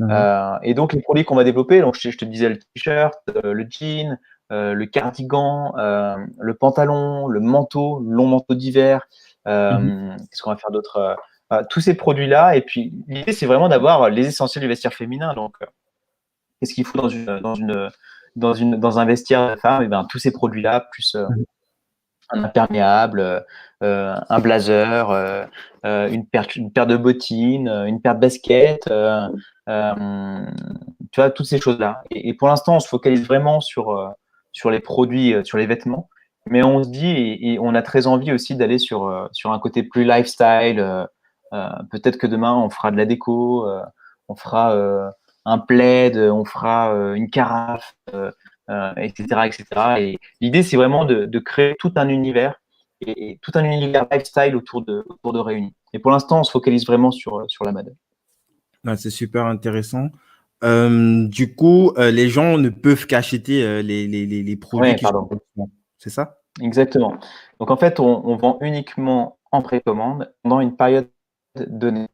Mhm. Et donc, les produits qu'on va développer, donc je te disais le t-shirt, le jean, le cardigan, le pantalon, le manteau, le long manteau d'hiver. Mhm. Qu'est-ce qu'on va faire d'autre? Tous ces produits-là. Et puis, l'idée, c'est vraiment d'avoir les essentiels du vestiaire féminin. Donc, qu'est-ce qu'il faut dans un vestiaire de femme? Et ben, tous ces produits-là, plus un imperméable, un blazer, une paire de bottines, une paire de baskets, euh, tu vois, toutes ces choses-là. Et pour l'instant, on se focalise vraiment sur les produits, sur les vêtements, mais on se dit, et on a très envie aussi d'aller sur un côté plus lifestyle. Peut-être que demain, on fera de la déco, on fera un plaid, on fera une carafe, etc., etc. Et l'idée, c'est vraiment de créer tout un univers et tout un univers lifestyle autour de Réunis. Et pour l'instant, on se focalise vraiment sur la mode. Ouais, c'est super intéressant. Du coup, les gens ne peuvent qu'acheter les produits Oui, qui sont pardon. gratuitement. C'est ça? Exactement. Donc en fait, on vend uniquement en précommande pendant une période donnée.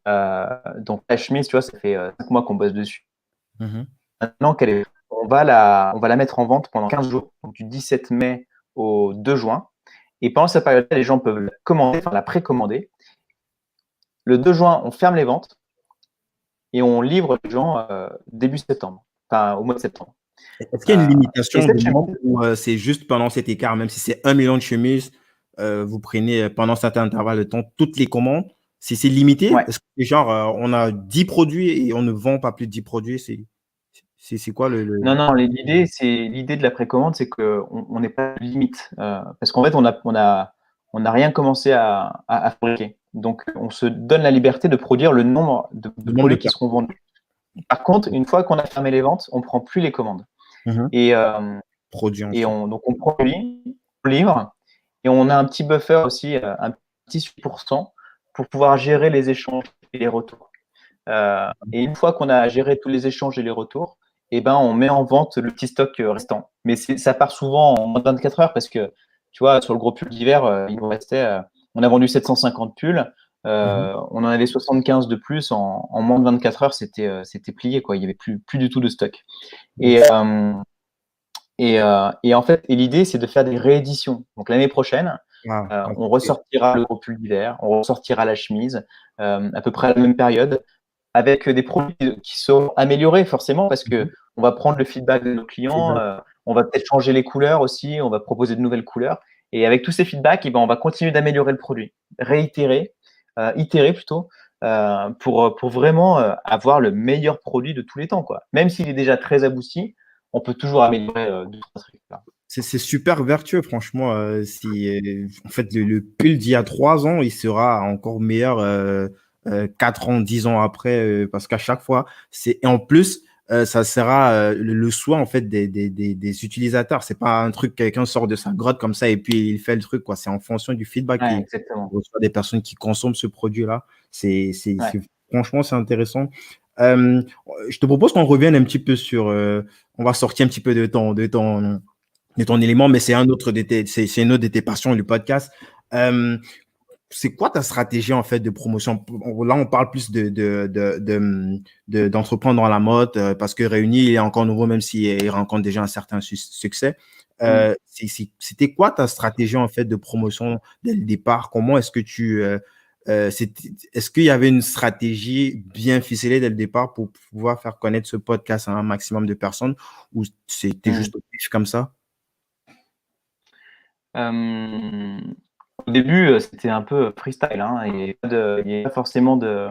Donc la chemise, tu vois, ça fait 5 mois qu'on bosse dessus. Mhm. Maintenant on va la mettre en vente pendant 15 jours, donc du 17 mai au 2 juin. Et pendant cette période-là, les gens peuvent la commander, enfin la précommander. Le 2 juin, on ferme les ventes et on livre les gens début septembre, enfin au mois de septembre. Est-ce qu'il y a une Et limitation de cette nombre chemise, ou c'est juste pendant cet écart, même si c'est 1 million de chemises, vous prenez pendant certain intervalle de temps toutes les commandes? Si c'est limité, ouais. est-ce que c'est genre on a 10 produits et on ne vend pas plus de 10 produits? C'est quoi Non, non, l'idée de la précommande, c'est qu'on n'est pas de limite. Parce qu'en fait, on n'a rien commencé à fabriquer. Donc, on se donne la liberté de produire le nombre de le nombre de produits qui seront personnes? vendus. Par contre, une fois qu'on a fermé les ventes, on ne prend plus les commandes. Mhm. Et, Produits ensuite. donc, on produit, on livre, et on a un petit buffer aussi, un petit 6% pour pouvoir gérer les échanges et les retours. Et une fois qu'on a géré tous les échanges et les retours, eh ben, on met en vente le petit stock restant. Mais ça part souvent en moins de 24 heures parce que, tu vois, sur le gros pull d'hiver, il nous restait, on a vendu 750 pulls, Mhm. on en avait 75 de plus en moins de 24 heures, c'était plié, quoi. Il n'y avait plus du tout de stock. Et, et en fait, l'idée, c'est de faire des rééditions. Donc l'année prochaine, Ah, on ressortira le gros pull d'hiver, on ressortira la chemise, à peu près à la même période, avec des produits qui sont améliorés forcément parce que mhm. on va prendre le feedback de nos clients, Exact. on va peut-être changer les couleurs aussi, on va proposer de nouvelles couleurs. Et avec tous ces feedbacks, eh ben, on va continuer d'améliorer le produit, réitérer, itérer plutôt, pour vraiment avoir le meilleur produit de tous les temps, quoi. Même s'il est déjà très abouti, on peut toujours améliorer deux, trois trucs. Là. C'est super vertueux, franchement. En fait, le pull d'il y a 3 ans, il sera encore meilleur 4 ans, 10 ans après, parce qu'à chaque fois, et en plus, ça sera le souhait en fait des utilisateurs. C'est pas un truc, quelqu'un sort de sa grotte comme ça et puis il fait le truc, quoi. C'est en fonction du feedback Ouais, qu'il exactement. reçoit des personnes qui consomment ce produit-là. Ouais. Franchement, c'est intéressant. Euh, je te propose qu'on revienne un petit peu sur, on va sortir un petit peu de ton élément, mais c'est une autre de tes passions, le podcast. Euh, c'est quoi ta stratégie en fait de promotion? Là, on parle plus d'entreprendre dans la mode parce que Réuni il est encore nouveau, même s'il rencontre déjà un certain succès. Mm. C'était quoi ta stratégie en fait de promotion dès le départ? Comment est-ce que est-ce qu'il y avait une stratégie bien ficelée dès le départ pour pouvoir faire connaître ce podcast à un maximum de personnes ou c'était Mm. juste au pif comme ça? Euh, Au début, c'était un peu freestyle, hein, et il n'y avait pas forcément de,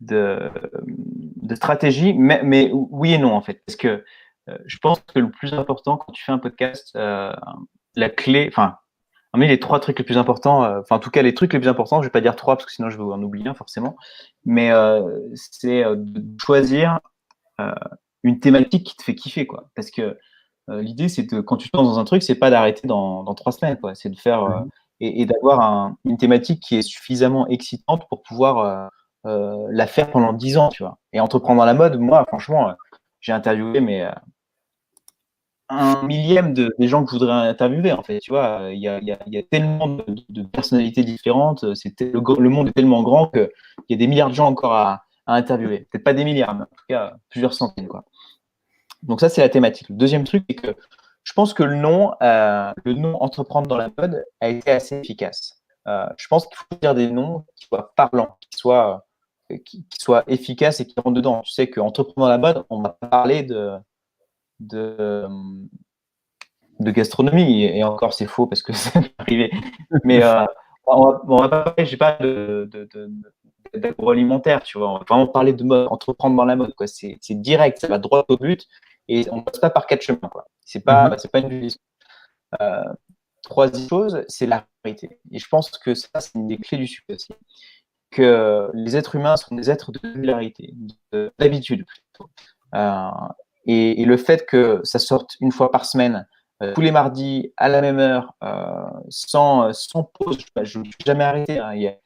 de stratégie, mais oui et non, en fait. Parce que je pense que le plus important quand tu fais un podcast, la clé, enfin, parmi les trois trucs les plus importants, enfin, en tout cas, les trucs les plus importants, je vais pas dire trois parce que sinon je vais en oublier un, forcément, mais c'est de choisir euh, une thématique qui te fait kiffer, quoi. Parce que l'idée, c'est que quand tu te lances dans un truc, c'est pas d'arrêter dans 3 semaines, quoi. C'est de faire et d'avoir une thématique qui est suffisamment excitante pour pouvoir la faire pendant 10 ans, tu vois. Et entreprendre dans la mode, moi, franchement, j'ai interviewé mais un millième des gens que je voudrais interviewer, en fait. Tu vois, il y a tellement de personnalités différentes. Le monde est tellement grand qu'il y a des milliards de gens encore à interviewer. Peut-être pas des milliards, mais en tout cas plusieurs centaines, quoi. Donc ça, c'est la thématique. Le deuxième truc, c'est que je pense que le nom entreprendre dans la mode a été assez efficace. Je pense qu'il faut dire des noms qui soient parlants, qui soient efficaces et qui rentrent dedans. Tu sais qu'entreprendre dans la mode, on va parler de, de gastronomie, et encore c'est faux parce que c'est arrivé. Mais on va pas parler, j'ai pas d'agroalimentaire, tu vois. On va vraiment parler de mode, entreprendre dans la mode, quoi. C'est direct, ça va droit au but et on passe pas par 4 chemins, quoi. Mhm. C'est pas une division. Troisième chose, c'est la réalité. Et je pense que ça, c'est une des clés du succès aussi. Que les êtres humains sont des êtres de régularité, d'habitude plutôt. Euh, et le fait que ça sorte une fois par semaine, tous les mardis, à la même heure, sans pause, je ne me suis jamais arrêté. Hein. Il n'y a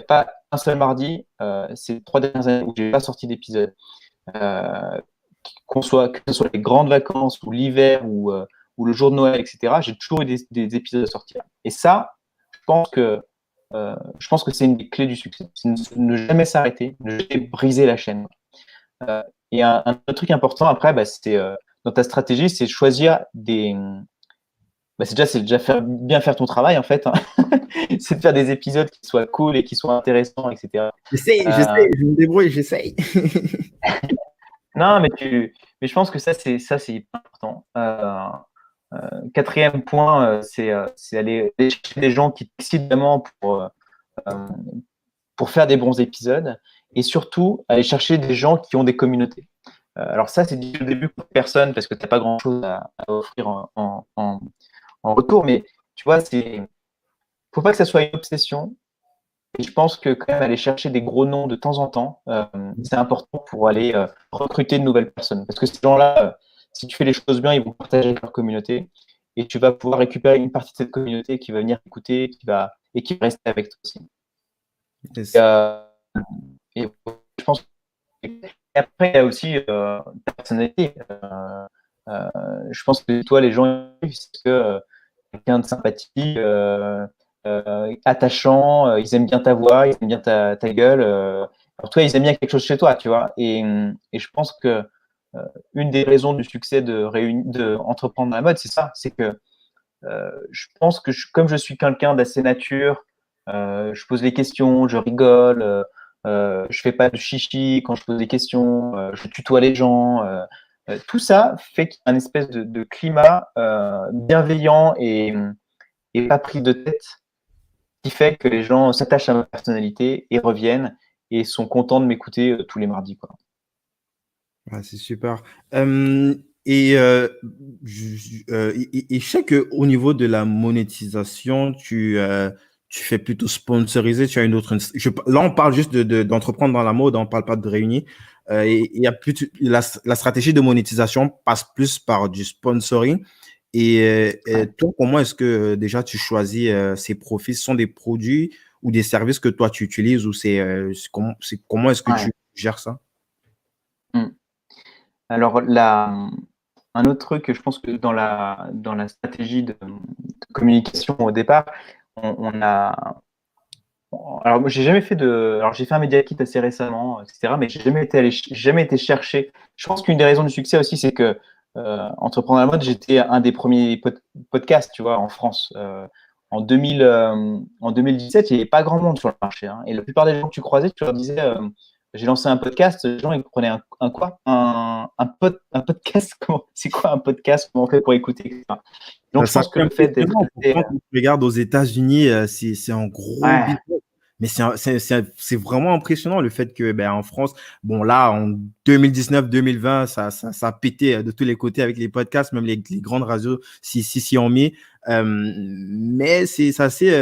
pas un seul mardi, ces 3 dernières années où je n'ai pas sorti d'épisode, que ce soit les grandes vacances ou l'hiver ou le jour de Noël, etc., j'ai toujours eu des épisodes à sortir. Et ça, je pense que, c'est une des clés du succès. C'est ne jamais s'arrêter, ne jamais briser la chaîne. Et un autre truc important après, c'est dans ta stratégie, c'est choisir c'est déjà bien faire ton travail en fait, hein. C'est de faire des épisodes qui soient cool et qui soient intéressants, etc. Je me débrouille, j'essaye. Non, mais je pense que ça c'est hyper important. Quatrième point, c'est aller chercher des gens qui t'excitent vraiment pour faire des bons épisodes, et surtout aller chercher des gens qui ont des communautés. Alors ça, c'est dit au début pour personne parce que tu n'as pas grand-chose à offrir en retour, mais tu vois, faut pas que ça soit une obsession. Et je pense que quand même aller chercher des gros noms de temps en temps, c'est important pour aller recruter de nouvelles personnes. Parce que ces gens-là, si tu fais les choses bien, ils vont partager avec leur communauté, et tu vas pouvoir récupérer une partie de cette communauté qui va venir écouter, qui va rester avec toi aussi. Yes. Et je pense. Et après, il y a aussi ta personnalité. Je pense que toi, les gens, c'est que quelqu'un de sympathique, attachant, ils aiment bien ta voix, ils aiment bien ta gueule. Alors toi, ils aiment bien quelque chose chez toi, tu vois. Et je pense que une des raisons du succès de entreprendre la mode, c'est ça, c'est que je pense que comme je suis quelqu'un d'assez nature, je pose les questions, je rigole, je fais pas de chichi quand je pose des questions, je tutoie les gens. Tout ça fait qu'il y a une espèce de climat bienveillant et pas pris de tête, qui fait que les gens s'attachent à ma personnalité et reviennent et sont contents de m'écouter tous les mardis, quoi. Ouais, c'est super. Euh, et, euh, et je sais qu'au niveau de la monétisation, tu fais plutôt sponsoriser, tu as une autre. Là, on parle juste d'entreprendre dans la mode, on ne parle pas de réunir. Et il y a la stratégie de monétisation passe plus par du sponsoring. Et toi, comment est-ce que déjà tu choisis ces profits? Ce sont des produits ou des services que toi tu utilises ou comment est-ce que Ouais. tu gères ça? Mm. Alors, un autre truc, je pense que dans la stratégie de communication au départ, on a. Alors, moi, j'ai jamais fait de. Alors, j'ai fait un Media Kit assez récemment, etc. Mais j'ai jamais été chercher. Je pense qu'une des raisons du succès aussi, c'est que Entreprendre à la mode, j'étais un des premiers podcasts, tu vois, en France. En 2017, il n'y avait pas grand monde sur le marché, hein. Et la plupart des gens que tu croisais, tu leur disais, j'ai lancé un podcast. Les gens, ils comprenaient un quoi? Un podcast? C'est quoi un podcast? Comment on fait pour écouter, etc. Donc, je Ça pense que fait le fait d'être impressionnant. assez. Pourtant, quand tu regardes aux États-Unis, c'est un gros Ouais, business. Mais c'est vraiment impressionnant le fait que ben, en France, bon là, en 2019-2020, ça a pété de tous les côtés avec les podcasts, même les grandes radios s'y ont mis. Mais c'est assez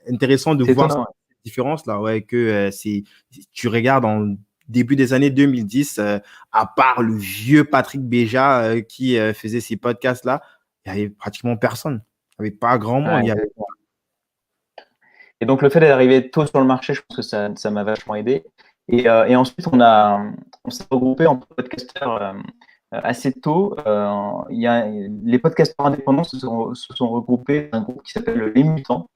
intéressant de c'est voir cette étonnant. différence là, ouais, que tu regardes en début des années 2010, à part le vieux Patrick Béja qui faisait ces podcasts-là, il n'y avait pratiquement personne. Il n'y avait pas grand monde. Ouais. Et donc, le fait d'arriver tôt sur le marché, je pense que ça m'a vachement aidé. Et ensuite, on s'est regroupé en podcasteurs assez tôt. Les podcasteurs indépendants se sont regroupés dans un groupe qui s'appelle Les Mutants.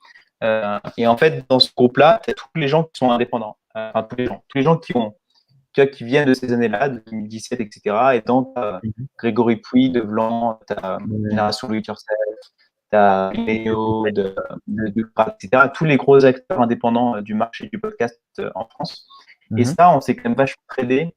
Et en fait, dans ce groupe-là, tu as tous les gens qui sont indépendants. Enfin, tous les gens qui viennent de ces années-là, de 2017, etc. Et donc, Mhm. Grégory Puy, De Vlan, tu as Ouais. Génération Do It Yourself, tu as Léo, etc. Tous les gros acteurs indépendants du marché du podcast en France. Et Mhm. ça, on s'est quand même vachement aidé.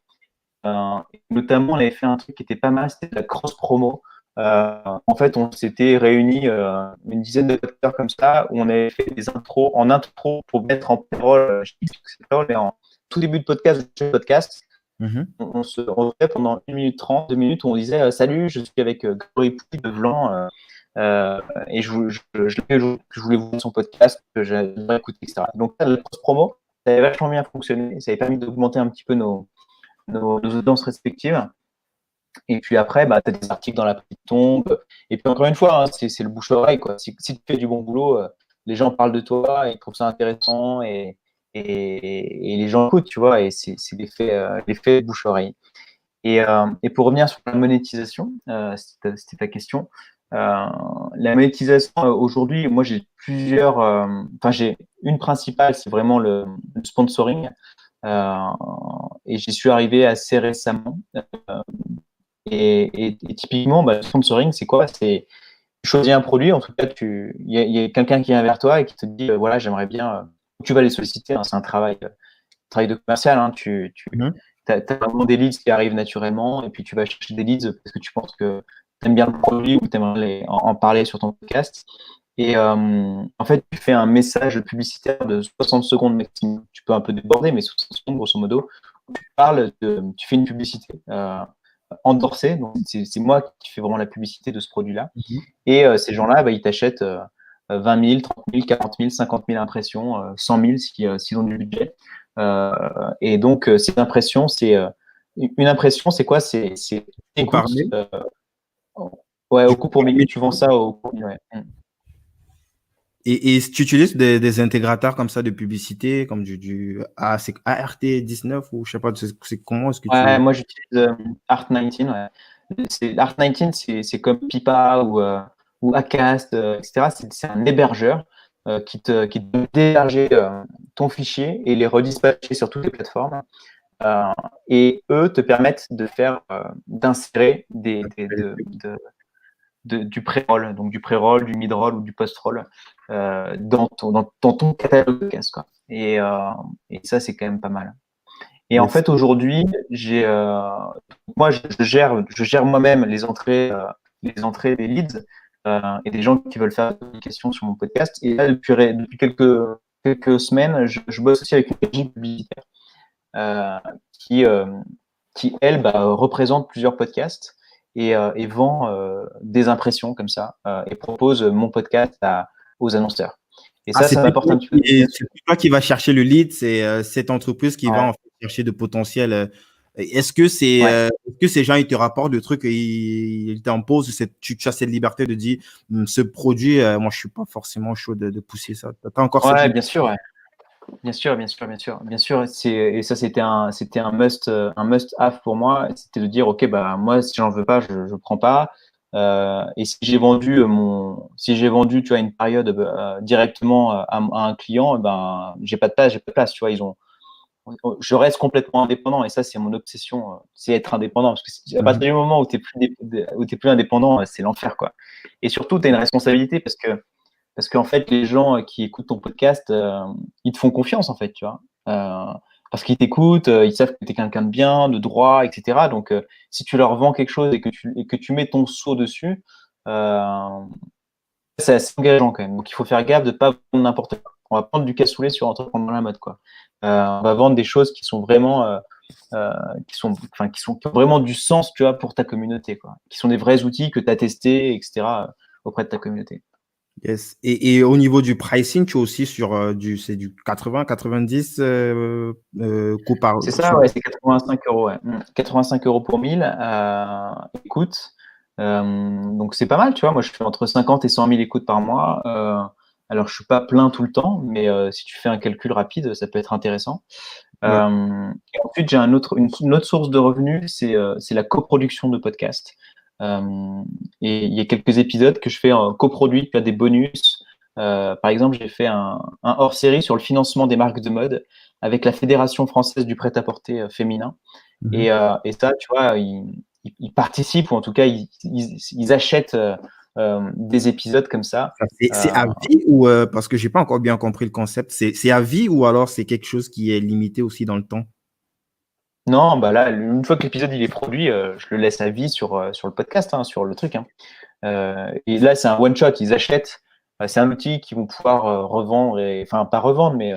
Notamment, on avait fait un truc qui était pas mal, c'était de la cross-promo. En fait, on s'était réunis une dizaine de podcasteurs comme ça, où on avait fait des intros en intro pour mettre en parole, je sais plus ce que c'est, mais en tout début de podcast, Mhm. on se retrouvait pendant 1 minute 30, 2 minutes, où on disait Salut, je suis avec Grégory Pouy de Vlan, et je voulais vous voir son podcast, que j'aimerais écouter, etc. Donc, là, la cross-promo, ça avait vachement bien fonctionné, ça avait permis d'augmenter un petit peu nos audiences respectives. Et puis après, bah, tu as des articles dans la presse qui tombent. Et puis encore une fois, hein, c'est le bouche-oreille, quoi. Si tu fais du bon boulot, les gens parlent de toi, ils trouvent ça intéressant et les gens écoutent, tu vois. Et c'est l'effet bouche-oreille. Et pour revenir sur la monétisation, c'était ta question. La monétisation aujourd'hui, moi j'ai plusieurs. Enfin, j'ai une principale, c'est vraiment le sponsoring. Euh, et j'y suis arrivé assez récemment. Et typiquement, le sponsoring, c'est quoi? C'est tu choisis un produit, en tout cas, il y a quelqu'un qui vient vers toi et qui te dit, voilà, j'aimerais bien. Tu vas les solliciter, hein, c'est un travail de commercial. Hein, tu Mhm. as vraiment des leads qui arrivent naturellement et puis tu vas chercher des leads parce que tu penses que tu aimes bien le produit ou tu aimerais en parler sur ton podcast. Et en fait, tu fais un message publicitaire de 60 secondes maximum. Tu peux un peu déborder, mais 60 secondes, grosso modo. Tu fais une publicité endorsée. Donc, c'est moi qui fais vraiment la publicité de ce produit-là. Mhm. Et ces gens-là, ils t'achètent 20 000, 30 000, 40 000, 50 000 impressions, 100 000 s'ils ont du budget. Et donc, ces impressions, une impression, c'est quoi? C'est Pour écoute. parler. Ouais, Du au coup, coup pour mille, tu vends ça au coup. Ouais. et tu utilises des intégrateurs comme ça de publicité, comme c'est ART19 ou je sais pas, c'est comment est-ce que Ouais, tu... moi j'utilise Art19. Ouais. Art19, c'est comme Pipa ou Acast, etc. C'est un hébergeur qui te permet d'héberger ton fichier et les redispatcher sur toutes les plateformes. Euh, et eux te permettent d'insérer du pré-roll, donc du pré-roll, du mid-roll ou du post-roll dans ton catalogue de cases, quoi. Et ça, c'est quand même pas mal. Et en Yes. fait, aujourd'hui, moi, je gère moi-même les entrées des leads et des gens qui veulent faire des questions sur mon podcast. Et là, depuis quelques semaines, je bosse aussi avec une régie publicitaire euh, qui, euh, qui, elle, représente plusieurs podcasts et vend des impressions comme ça et propose mon podcast aux annonceurs. Et Ah, ça m'apporte un petit peu de business. c'est plus toi qui va chercher le lead, c'est cette entreprise qui va Ouais, en fait chercher de potentiels. ouais. Est-ce que ces gens, ils te rapportent des trucs et ils t'imposent, tu as cette liberté de dire, ce produit, moi, je suis pas forcément chaud de pousser ça. Tu as encore cette Ouais, liberté. bien sûr, ouais. Bien sûr, bien sûr, bien sûr, bien sûr. Et ça, c'était un must have pour moi. C'était de dire, ok, moi, si j'en veux pas, je prends pas. Et si j'ai vendu, tu vois, une période directement à un client, j'ai pas de place, j'ai pas de place. Tu vois, je reste complètement indépendant. Et ça, c'est mon obsession, c'est être indépendant. Parce que à partir Mhm. du moment où t'es plus indépendant, c'est l'enfer, quoi. Et surtout, tu as une responsabilité parce qu'en fait, les gens qui écoutent ton podcast, ils te font confiance, en fait, tu vois. Parce qu'ils t'écoutent, ils savent que tu es quelqu'un de bien, de droit, etc. Donc, si tu leur vends quelque chose et que tu mets ton sceau dessus, euh, c'est assez engageant quand même. Donc, il faut faire gaffe de ne pas vendre n'importe quoi. On va prendre du cassoulet sur Entreprendre dans la mode, quoi. On va vendre des choses qui sont vraiment, enfin, qui ont vraiment du sens, tu vois, pour ta communauté, quoi. Qui sont des vrais outils que tu as testés, etc., auprès de ta communauté. Yes. Et au niveau du pricing, tu es aussi sur c'est du 80, 90 coût par. C'est ça, ouais, c'est 85 euros. Ouais. 85 euros pour 1000. Écoute, donc c'est pas mal, tu vois. Moi, je fais entre 50 et 100 000 écoutes par mois. Alors, je suis pas plein tout le temps, mais si tu fais un calcul rapide, ça peut être intéressant. Ouais. Et ensuite, j'ai une autre source de revenus, c'est la coproduction de podcasts. Et il y a quelques épisodes que je fais en coproduit, tu as des bonus. Par exemple, j'ai fait un hors-série sur le financement des marques de mode avec la Fédération française du prêt-à-porter féminin. Mhm. Et ça, tu vois, ils participent, ou en tout cas, ils achètent des épisodes comme ça. C'est Euh, à vie ou parce que j'ai pas encore bien compris le concept, c'est à vie ou alors c'est quelque chose qui est limité aussi dans le temps? non, là, une fois que l'épisode il est produit, je le laisse à vie sur le podcast, hein, sur le truc. Hein. Et là, c'est un one-shot, ils achètent. C'est un outil qu'ils vont pouvoir revendre, enfin, pas revendre, mais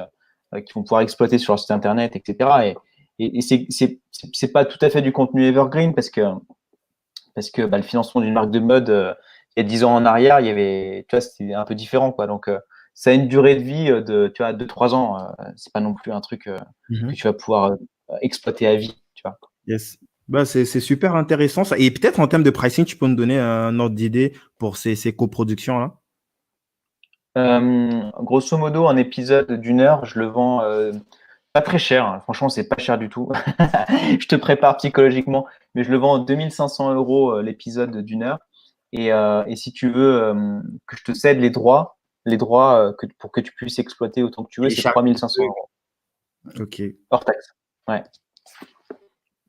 qu'ils vont pouvoir exploiter sur leur site internet, etc. Et c'est pas tout à fait du contenu evergreen parce que le financement d'une marque de mode, il y a 10 ans en arrière, tu vois, c'était un peu différent, quoi. Donc, ça a une durée de vie tu vois, 2-3 ans. C'est pas non plus un truc que Mhm. tu vas pouvoir exploiter à vie, tu vois. Yes. Bah, c'est super intéressant ça. Et peut-être en termes de pricing, tu peux me donner un ordre d'idée pour ces coproductions-là? Grosso modo, un épisode d'1 heure, je le vends pas très cher. Hein. Franchement, c'est pas cher du tout. Je te prépare psychologiquement. mais je le vends 2500 euros l'épisode d'1 heure. Et si tu veux que je te cède les droits pour que tu puisses exploiter autant que tu veux, Et c'est chaque 3500 euros Ok. hors taxe. Ouais.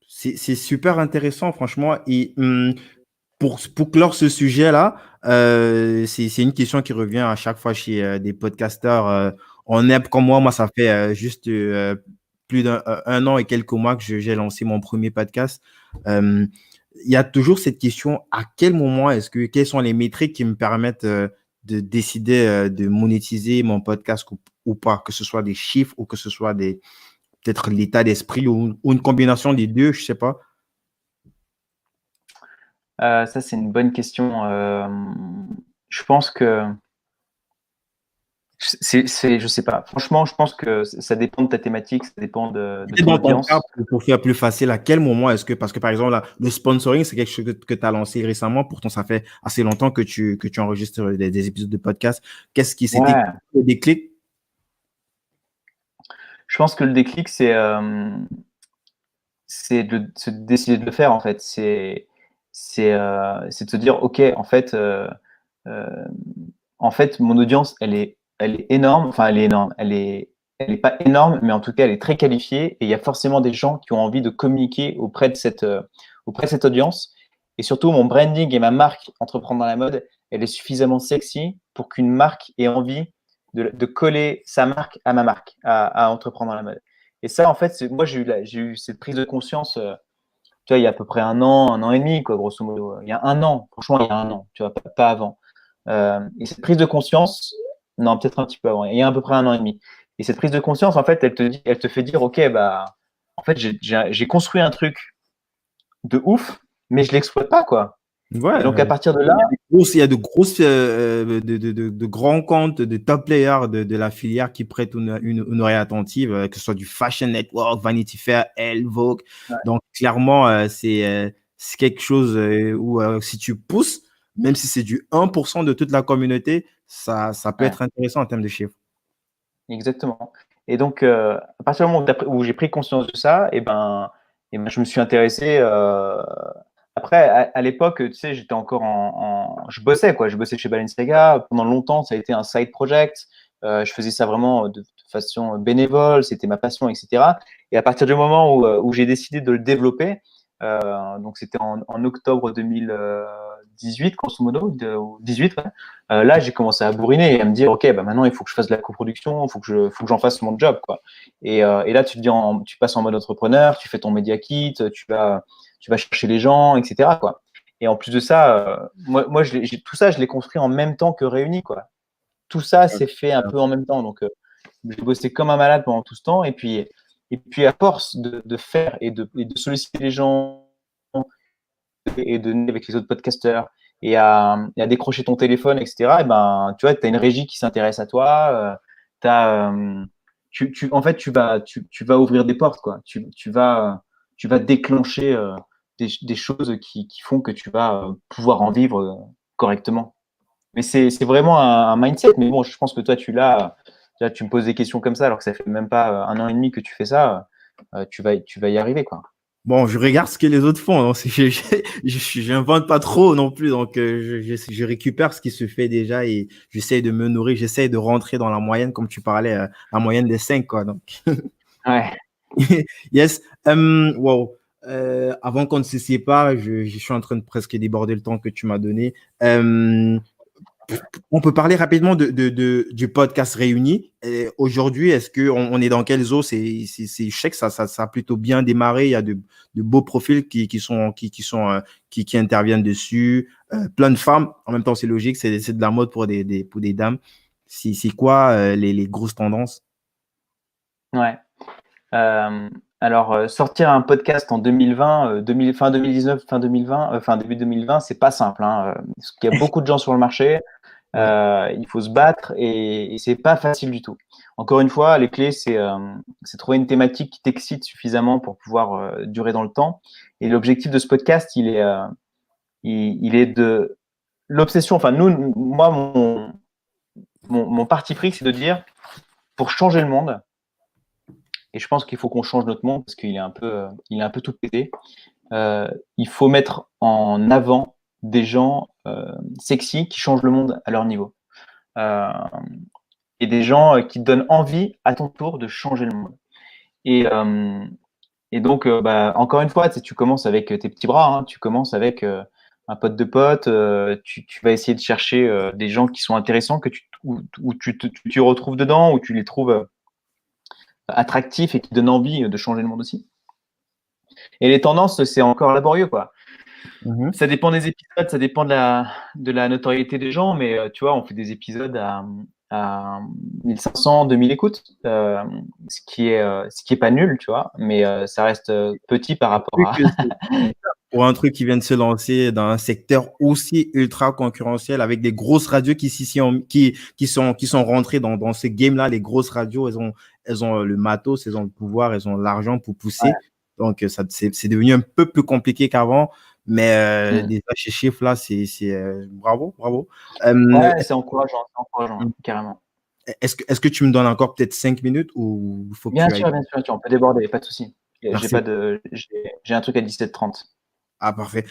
C'est super intéressant, franchement. Et pour clore ce sujet-là, c'est une question qui revient à chaque fois chez des podcasteurs en herbe comme moi. Moi, ça fait juste plus d'un an et quelques mois que j'ai lancé mon premier podcast. Euh, Il y a toujours cette question, à quel moment quelles sont les métriques qui me permettent de décider de monétiser mon podcast ou pas, que ce soit des chiffres ou que ce soit peut-être l'état d'esprit ou une combinaison des deux, je sais pas. Ça, c'est une bonne question. Je pense que je sais pas. Franchement, je pense que ça dépend de ta thématique, ça dépend de Et ton dans ton cas, audience. pour faire plus facile, à quel moment parce que par exemple, là, le sponsoring, c'est quelque chose que tu as lancé récemment, pourtant ça fait assez longtemps que tu enregistres des épisodes de podcast. Qu'est-ce qui c'était Ouais, le déclic? je pense que le déclic, c'est de se décider de le faire en fait. C'est de se dire, ok, euh, en fait, mon audience, elle est énorme. Enfin, elle est énorme. Elle est pas énorme, mais en tout cas, elle est très qualifiée. Et il y a forcément des gens qui ont envie de communiquer auprès de cette audience. Et surtout, mon branding et ma marque Entreprendre dans la mode, elle est suffisamment sexy pour qu'une marque ait envie de coller sa marque à ma marque, à Entreprendre dans la mode. Et ça, en fait, moi, j'ai eu cette prise de conscience, tu vois, il y a à peu près un an et demi, quoi, grosso modo. Il y a un an, franchement, il y a un an, tu vois, pas avant. Et cette prise de conscience, non, peut-être un petit peu avant, il y a à peu près un an et demi. Et cette prise de conscience, en fait, elle te fait dire, OK, bah, en fait, j'ai construit un truc de ouf, mais je l'exploite pas, quoi. Ouais, Et donc, à partir de là, il y a de grosses, de grands comptes, de top players de la filière qui prêtent une oreille attentive, que ce soit du Fashion Network, Vanity Fair, Elle, Vogue. Donc, clairement, c'est quelque chose où si tu pousses, même si c'est du 1% de toute la communauté, ça peut ouais, être intéressant en termes de chiffres. exactement. Et donc, à partir du moment où j'ai pris conscience de ça, je me suis intéressé. Après, à l'époque, tu sais, j'étais encore je bossais, quoi. Je bossais chez Balenciaga. Pendant longtemps, ça a été un side project. Je faisais ça vraiment de façon bénévole. C'était ma passion, etc. Et à partir du moment où j'ai décidé de le développer, donc c'était en octobre 2018, grosso modo, ou 18, ouais. Là, j'ai commencé à bourriner et à me dire, OK, bah maintenant, il faut que je fasse de la coproduction, faut que j'en fasse mon job, quoi. Et là, tu passes en mode entrepreneur, tu fais ton media kit, tu vas chercher les gens, etc., quoi. Et en plus de ça, moi tout ça, je l'ai construit en même temps que Réuni, quoi. Tout ça s'est fait un peu en même temps. Donc, j'ai bossé comme un malade pendant tout ce temps. Et puis à force de faire et de solliciter les gens et de nez avec les autres podcasteurs et à décrocher ton téléphone, etc., et ben, tu vois, tu as une régie qui s'intéresse à toi. En fait, tu vas ouvrir des portes, quoi. Tu vas déclencher des choses qui font que tu vas pouvoir en vivre correctement. Mais c'est vraiment un mindset. Mais bon, je pense que toi, là, tu me poses des questions comme ça, alors que ça fait même pas un an et demi que tu fais ça. Tu vas y arriver, quoi. Bon, je regarde ce que les autres font. Hein. J'invente pas trop non plus. Donc, je récupère ce qui se fait déjà et j'essaie de me nourrir. J'essaie de rentrer dans la moyenne, comme tu parlais, la moyenne des 5, quoi. Donc, Ouais. yes. Wow. Avant qu'on ne se sépare, je suis en train de presque déborder le temps que tu m'as donné. On peut parler rapidement du podcast Réuni. Aujourd'hui, est-ce qu'on est dans quelles eaux? Je sais que ça a plutôt bien démarré. Il y a de beaux profils qui interviennent dessus. Plein de femmes. En même temps, c'est logique. C'est de la mode pour des dames. C'est quoi les grosses tendances? Ouais. Alors, sortir un podcast en 2020, fin 2019, fin 2020, fin début 2020, c'est pas simple, hein, parce qu'il y a beaucoup de gens sur le marché. Ouais. Il faut se battre et c'est pas facile du tout. Encore une fois, les clés, c'est trouver une thématique qui t'excite suffisamment pour pouvoir durer dans le temps. Et l'objectif de ce podcast, il est de l'obsession. Enfin, moi, mon parti pris, c'est de dire pour changer le monde. Et je pense qu'il faut qu'on change notre monde parce qu'il est un peu tout pété. il faut mettre en avant des gens sexy qui changent le monde à leur niveau. Et des gens qui te donnent envie à ton tour de changer le monde. Et, donc, encore une fois, tu commences avec tes petits bras, hein, tu commences avec un pote de pote, tu vas essayer de chercher des gens qui sont intéressants, où tu te retrouves dedans, où tu les trouves attractifs et qui donnent envie de changer le monde aussi. Et les tendances, c'est encore laborieux, quoi. Ça dépend des épisodes, ça dépend de la notoriété des gens, mais tu vois, on fait des épisodes à 1500, 2000 écoutes, ce qui est pas nul, tu vois, mais ça reste petit par rapport à. Pour un truc qui vient de se lancer dans un secteur aussi ultra concurrentiel avec des grosses radios qui sont rentrées dans ce game-là, les grosses radios, elles ont le matos, elles ont le pouvoir, elles ont l'argent pour pousser. Ouais. Donc, c'est devenu un peu plus compliqué qu'avant. Mais déjà, ces chiffres-là, c'est bravo, bravo. Ouais, c'est encourageant, carrément. Est-ce que tu me donnes encore peut-être 5 minutes ou il faut que Bien tu ailles? sûr, on peut déborder, pas de souci. Merci. J'ai un truc à 17h30. Ah, parfait.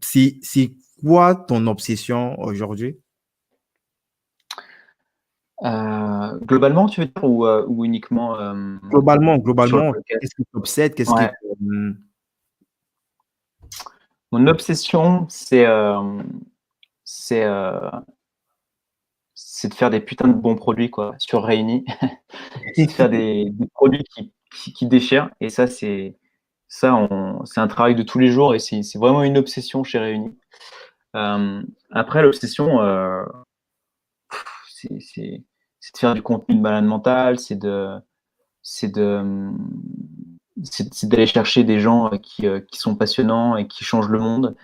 C'est quoi ton obsession aujourd'hui? Globalement, tu veux dire, ou uniquement Globalement, sur le podcast? qu'est-ce qui t'obsède? Ouais. Mon obsession, c'est de faire des putains de bons produits, quoi, sur Réuni. C'est de faire des produits qui déchirent. Et ça, c'est un travail de tous les jours et c'est vraiment une obsession chez Réuni. Après, l'obsession, c'est de faire du contenu de malade mental, c'est d'aller chercher des gens qui sont passionnants et qui changent le monde.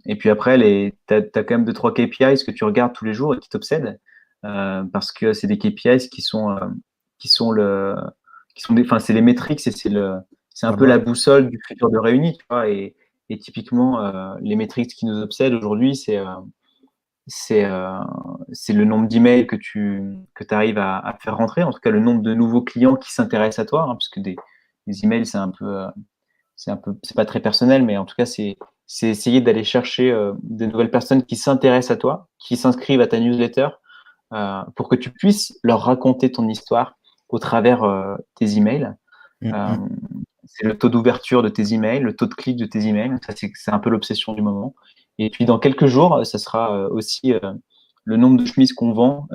Et puis après, tu as quand même 2-3 KPIs que tu regardes tous les jours et qui t'obsèdent, parce que c'est des KPIs c'est les métriques et c'est un peu la boussole du futur de Réuni, tu vois. Et typiquement, les métriques qui nous obsèdent aujourd'hui, c'est le nombre d'emails que tu arrives à faire rentrer, en tout cas le nombre de nouveaux clients qui s'intéressent à toi, hein, parce que des emails, c'est pas très personnel, mais en tout cas, c'est essayer d'aller chercher des nouvelles personnes qui s'intéressent à toi, qui s'inscrivent à ta newsletter, pour que tu puisses leur raconter ton histoire au travers tes emails. C'est le taux d'ouverture de tes emails, le taux de clic de tes emails. Ça, c'est un peu l'obsession du moment. Et puis, dans quelques jours, ça sera aussi le nombre de chemises qu'on vend,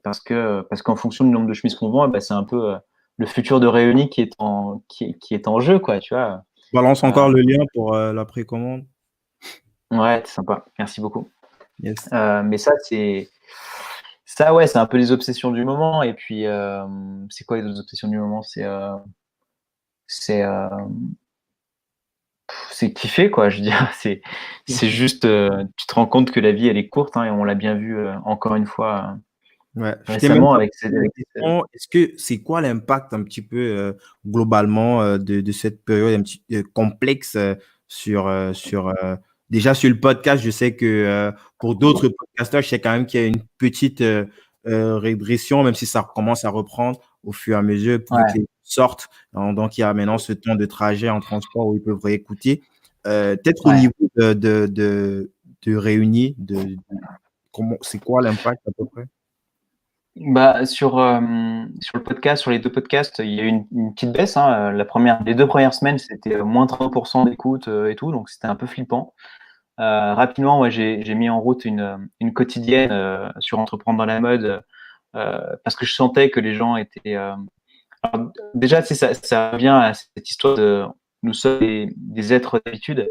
parce qu'en fonction du nombre de chemises qu'on vend, c'est un peu le futur de Réuni qui est en jeu, quoi, tu vois. Balance encore le lien pour la précommande. Ouais, c'est sympa. Merci beaucoup. Yes. Mais ça, ouais, c'est un peu les obsessions du moment. Et puis, c'est quoi les autres obsessions du moment? C'est kiffer, quoi. Je veux dire, c'est juste, tu te rends compte que la vie, elle est courte, hein, et on l'a bien vu encore une fois Ouais. récemment avec Est-ce que c'est quoi l'impact un petit peu globalement de cette période un petit complexe sur déjà sur le podcast? Je sais que pour d'autres podcasteurs, je sais quand même qu'il y a une petite régression, même si ça commence à reprendre au fur et à mesure, vu que les sortent. Donc, il y a maintenant ce temps de trajet en transport où ils peuvent réécouter. Peut-être au niveau de Réunis, c'est quoi l'impact à peu près? Sur le podcast, sur les 2 podcasts, il y a eu une petite baisse, hein. Les 2 premières semaines, c'était moins 30% d'écoute et tout, donc c'était un peu flippant. Rapidement, ouais, j'ai mis en route une quotidienne sur Entreprendre dans la mode, parce que je sentais que les gens étaient. Alors, déjà, tu sais, ça revient à cette histoire de nous sommes des êtres d'habitude.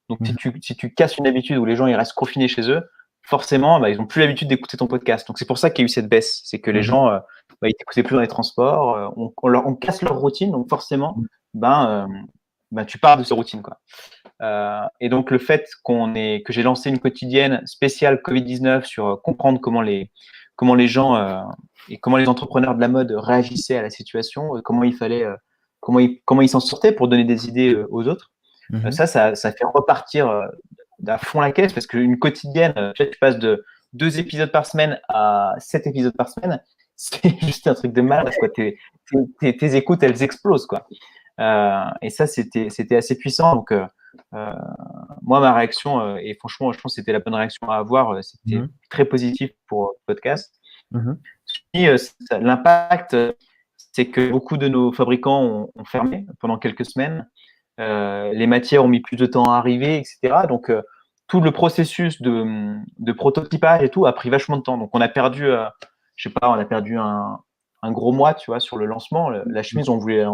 Donc, si tu casses une habitude où les gens ils restent confinés chez eux, forcément, ils n'ont plus l'habitude d'écouter ton podcast. Donc, c'est pour ça qu'il y a eu cette baisse. C'est que les gens, ils t'écoutaient plus dans les transports, on casse leur routine. Donc, forcément, tu pars de ces routines, quoi. Et donc, le fait que j'ai lancé une quotidienne spéciale Covid-19 sur comprendre comment les gens et comment les entrepreneurs de la mode réagissaient à la situation, comment ils s'en sortaient pour donner des idées aux autres. Ça fait repartir à fond la caisse, parce qu'une quotidienne, tu passes de 2 épisodes par semaine à 7 épisodes par semaine, c'est juste un truc de malade, quoi. Tes écoutes, elles explosent, quoi. Et ça, c'était assez puissant. Donc, moi, ma réaction, et franchement, je pense que c'était la bonne réaction à avoir, c'était Mhm. très positif pour le podcast. Mhm. Et, l'impact, c'est que beaucoup de nos fabricants ont fermé pendant quelques semaines. Les matières ont mis plus de temps à arriver, etc. Donc, tout le processus de prototypage et tout a pris vachement de temps. Donc, on a perdu, je sais pas, on a perdu un gros mois, tu vois, sur le lancement. La chemise, on voulait la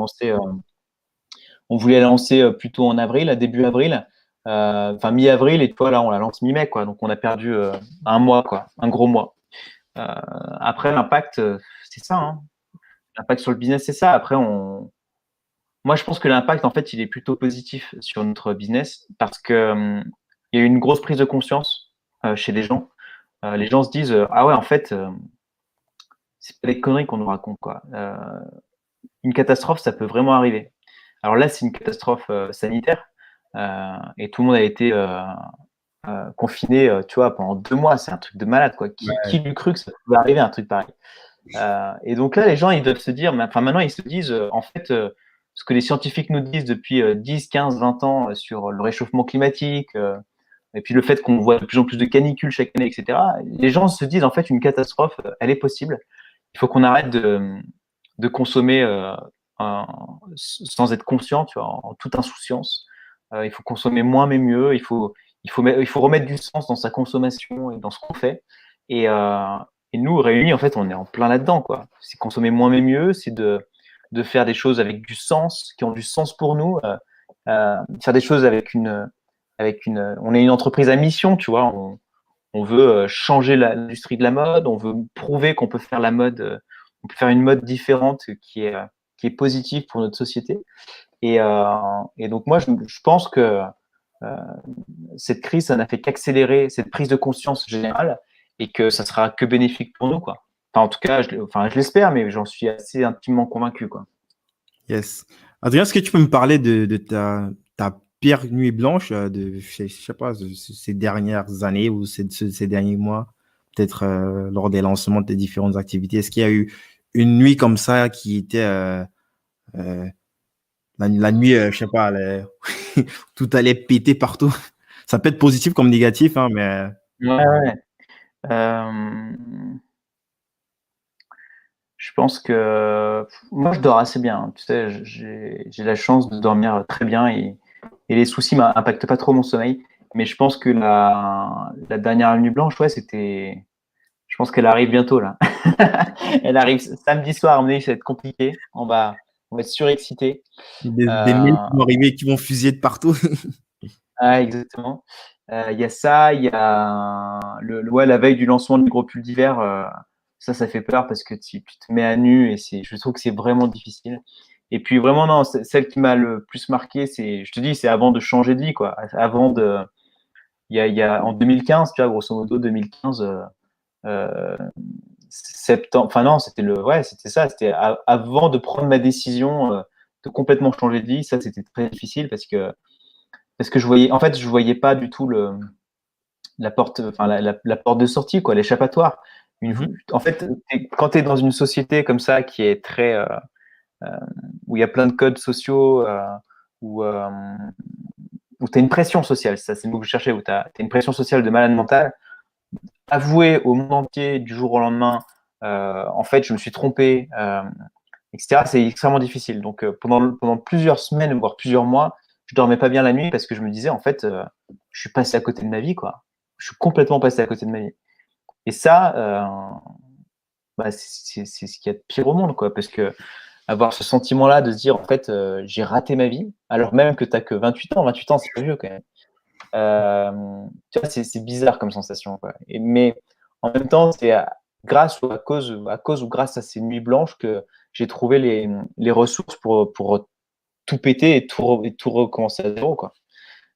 lancer plutôt en avril, à début avril, enfin mi-avril, et toi, là, on la lance mi-mai, quoi. Donc, on a perdu un mois, quoi, un gros mois. Euh, Après, l'impact, c'est ça, hein. L'impact sur le business, c'est ça. Après, moi, je pense que l'impact, en fait, il est plutôt positif sur notre business parce que il y a eu une grosse prise de conscience chez les gens. Les gens se disent ah ouais, en fait, c'est pas des conneries qu'on nous raconte, quoi. Une catastrophe, ça peut vraiment arriver. Alors là, c'est une catastrophe sanitaire et tout le monde a été confiné, tu vois, pendant 2 mois. C'est un truc de malade, quoi. Qui Ouais. lui cru que ça pouvait arriver un truc pareil? Et donc là, les gens, ils doivent se dire, enfin maintenant, ils se disent, en fait, ce que les scientifiques nous disent depuis 10, 15, 20 ans sur le réchauffement climatique, et puis le fait qu'on voit de plus en plus de canicules chaque année, etc., les gens se disent, en fait, une catastrophe, elle est possible. Il faut qu'on arrête de consommer sans être conscient, tu vois, en toute insouciance. Il faut consommer moins mais mieux. Il faut remettre du sens dans sa consommation et dans ce qu'on fait. Et, euh, et nous, réunis, en fait, on est en plein là-dedans, quoi. C'est consommer moins mais mieux, c'est de faire des choses avec du sens, qui ont du sens pour nous, faire des choses on est une entreprise à mission, tu vois. On veut changer l'industrie de la mode, on veut prouver qu'on peut faire la mode, on peut faire une mode différente qui est positive pour notre société. Et donc moi, je pense que euh, cette crise, ça n'a fait qu'accélérer cette prise de conscience générale et que ça sera que bénéfique pour nous, quoi. Enfin, en tout cas, je l'espère, mais j'en suis assez intimement convaincu, quoi. Yes. Adrien, est-ce que tu peux me parler de ta pire nuit blanche je sais pas, de ces dernières années ou ces derniers mois, peut-être lors des lancements de tes différentes activités? Est-ce qu'il y a eu une nuit comme ça qui était euh, la nuit, je sais pas, tout allait péter partout? Ça peut être positif comme négatif, hein, mais Ouais, ouais. Euh, je pense que moi, je dors assez bien, hein. Tu sais, j'ai la chance de dormir très bien et les soucis m'impactent pas trop mon sommeil. Mais je pense que la dernière nuit blanche, ouais, c'était. Je pense qu'elle arrive bientôt là. Elle arrive samedi soir. À mon avis, ça va être compliqué. On va être surexcité. des mails Euh, qui vont arriver, qui vont fusiller de partout. exactement. Il y a ça, il y a ouais, la veille du lancement du gros pull d'hiver. Ça fait peur parce que tu te mets à nu et je trouve que c'est vraiment difficile. Et puis vraiment, non, celle qui m'a le plus marqué, je te dis, c'est avant de changer de vie, quoi. En 2015, tu vois, grosso modo, 2015, euh, septembre, enfin non, ouais, c'était ça, c'était avant de prendre ma décision de complètement changer de vie. Ça, c'était très difficile parce que je voyais pas du tout la porte, enfin la porte de sortie, quoi, l'échappatoire. Mhm. En fait, quand tu es dans une société comme ça qui est très, euh, où il y a plein de codes sociaux, où, euh, où tu as une pression sociale, ça c'est le mot que je cherchais, où tu as une pression sociale de malade mental, avouer au monde entier du jour au lendemain, en fait, je me suis trompé, etc., c'est extrêmement difficile. Donc, pendant plusieurs semaines, voire plusieurs mois, je dormais pas bien la nuit parce que je me disais, en fait, je suis passé à côté de ma vie, quoi. Je suis complètement passé à côté de ma vie. Et ça, bah, c'est ce qu'il y a de pire au monde, quoi, parce que avoir ce sentiment-là de se dire, en fait, j'ai raté ma vie, alors même que tu n'as que 28 ans. 28 ans, c'est pas vieux quand même. Tu vois, c'est bizarre comme sensation, quoi. Mais en même temps, c'est grâce ou à cause ou grâce à ces nuits blanches que j'ai trouvé les ressources pour tout péter et tout recommencer à zéro, quoi.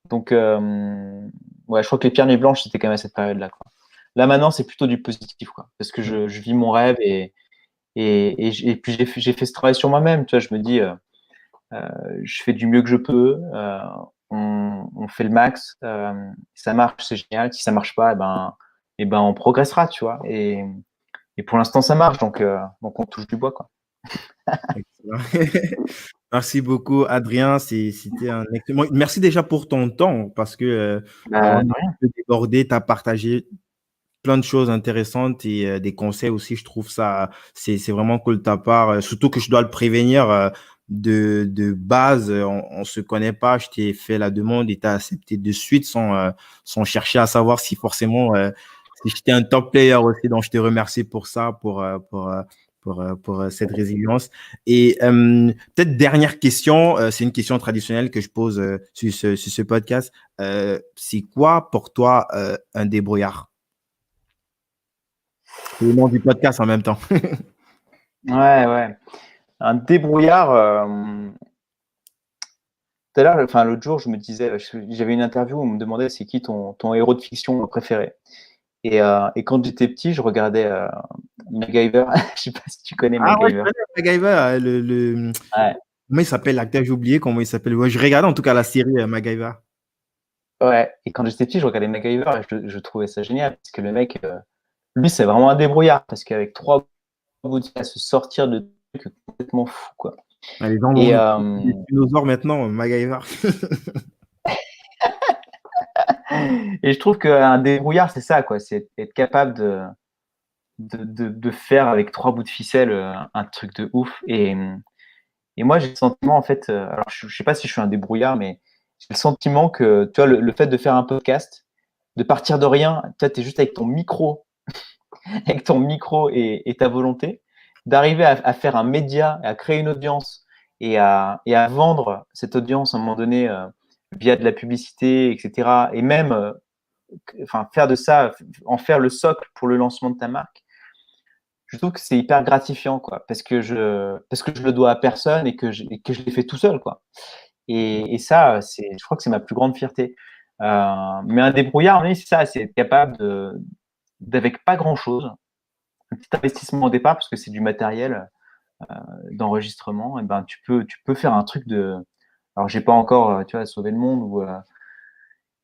Donc, ouais, je crois que les pires nuits blanches, c'était quand même à cette période-là, quoi. Là, maintenant, c'est plutôt du positif, quoi, parce que je vis mon rêve et puis j'ai fait ce travail sur moi-même. Tu vois, je me dis, je fais du mieux que je peux. On fait le max. Si ça marche, c'est génial. Si ça marche pas, eh ben, on progressera, tu vois. Et pour l'instant, ça marche, donc on touche du bois, quoi. Excellent. Merci beaucoup, Adrien. C'était un excellent. Merci déjà pour ton temps parce que avant De de rien. déborder, tu as partagé plein de choses intéressantes et des conseils aussi. Je trouve ça, c'est vraiment cool de ta part. Surtout que je dois le prévenir de base. On se connaît pas. Je t'ai fait la demande et tu as accepté de suite sans chercher à savoir si forcément si j'étais un top player aussi. Donc, je te remercie pour ça, pour cette résilience. Et peut-être dernière question, c'est une question traditionnelle que je pose sur ce podcast. C'est quoi pour toi un débrouillard? C'est le nom du podcast en même temps. Ouais, ouais. Un débrouillard. Tout à l'heure, enfin l'autre jour, je me disais, j'avais une interview où on me demandait c'est qui ton héros de fiction préféré. Et quand j'étais petit, je regardais MacGyver. Je sais pas si tu connais Ah ouais, je MacGyver. connais MacGyver, Ouais, comment il s'appelle l'acteur? J'ai oublié comment il s'appelle. Ouais, je regardais en tout cas la série MacGyver. ouais. Et quand j'étais petit, je regardais MacGyver et je trouvais ça génial parce que le mec, lui, c'est vraiment un débrouillard parce qu'avec 3 bouts, il va se sortir de trucs complètement fous, quoi. Ah, les gens vont Et, des dinosaures maintenant, MacGyver. et je trouve qu'un débrouillard, c'est ça, quoi. C'est être capable de faire avec 3 bouts de ficelle un truc de ouf. Et moi, j'ai le sentiment, en fait, alors je sais pas si je suis un débrouillard, mais j'ai le sentiment que, tu vois, le fait de faire un podcast, de partir de rien, toi, tu es juste avec ton micro, avec ton micro et ta volonté, d'arriver à faire un média, à créer une audience et à vendre cette audience à un moment donné via de la publicité, etc. Et même enfin, faire de ça, en faire le socle pour le lancement de ta marque, je trouve que c'est hyper gratifiant, quoi, parce que je le dois à personne et que je l'ai fait tout seul, quoi. Et ça, je crois que c'est ma plus grande fierté. Mais un débrouillard, oui, c'est ça, c'est être capable d'avec pas grand-chose, un petit investissement au départ, parce que c'est du matériel d'enregistrement, et ben tu peux faire un truc de. Alors, j'ai pas encore, tu vois, sauvé le monde ou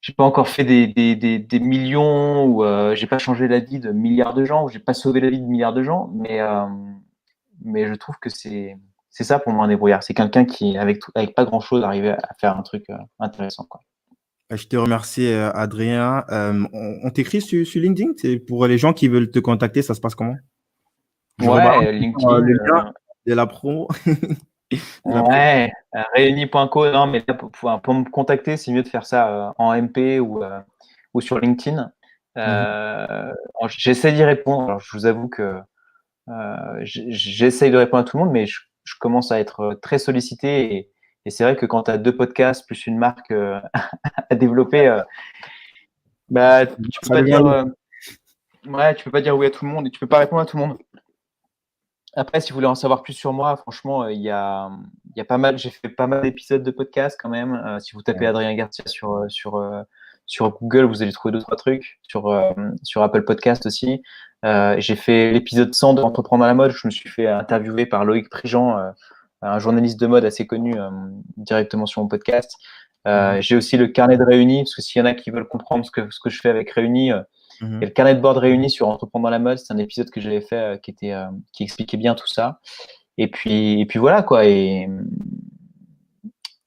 j'ai pas encore fait des millions ou j'ai pas changé la vie de milliards de gens ou j'ai pas sauvé la vie de milliards de gens, mais je trouve que c'est ça pour moi un débrouillard. C'est quelqu'un qui, avec pas grand-chose, arrive à faire un truc intéressant, quoi. Je te remercie, Adrien. On t'écrit sur LinkedIn? C'est pour les gens qui veulent te contacter, ça se passe comment? Je rebalance Ouais, LinkedIn, le lien de la pro. De la pro. ouais, réunis.co, non, mais là, pour me contacter, c'est mieux de faire ça en MP ou sur LinkedIn. Mhm. J'essaie d'y répondre. Alors, je vous avoue que j'essaye de répondre à tout le monde, mais je commence à être très sollicité et c'est vrai que quand tu as 2 podcasts plus une marque à développer, bah, tu peux Ça pas devient dire, lourd. ouais, tu peux pas dire oui à tout le monde et tu peux pas répondre à tout le monde. Après, si vous voulez en savoir plus sur moi, franchement, il y a pas mal, j'ai fait pas mal d'épisodes de podcast quand même. Si vous tapez Adrien Garcia sur Google, vous allez trouver 2, 3 trucs. Sur Apple Podcast aussi. J'ai fait l'épisode 100 de Entreprendre à la mode. Je me suis fait interviewer par Loïc Prigent, un journaliste de mode assez connu, directement sur mon podcast. Mhm. J'ai aussi le carnet de Réunis, parce que s'il y en a qui veulent comprendre ce que je fais avec Réunis, et Mhm. le carnet de bord réuni sur Entreprendre dans la mode, c'est un épisode que j'avais fait qui expliquait bien tout ça. Et puis voilà quoi. Et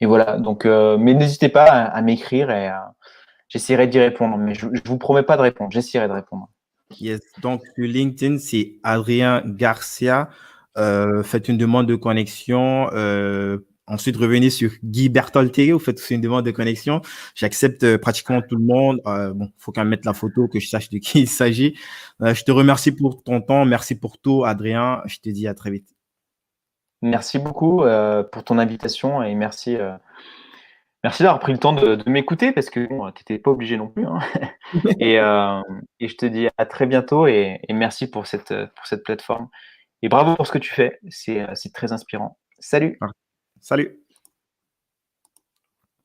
voilà. Donc, mais n'hésitez pas à m'écrire et j'essaierai d'y répondre. Mais je vous promets pas de répondre. J'essaierai de répondre. Yes. Donc, sur LinkedIn, c'est Adrien Garcia. Faites une demande de connexion. Ensuite, revenez sur Guy Bertolté. Vous faites aussi une demande de connexion. J'accepte pratiquement tout le monde. Bon, faut quand même mettre la photo, que je sache de qui il s'agit. Je te remercie pour ton temps. Merci pour tout, Adrien. Je te dis à très vite. Merci beaucoup pour ton invitation et merci d'avoir pris le temps de m'écouter parce que bon, tu n'étais pas obligé non plus, hein. Et, euh, et je te dis à très bientôt et merci pour cette plateforme. Et bravo pour ce que tu fais. C'est très inspirant. Salut! Salut.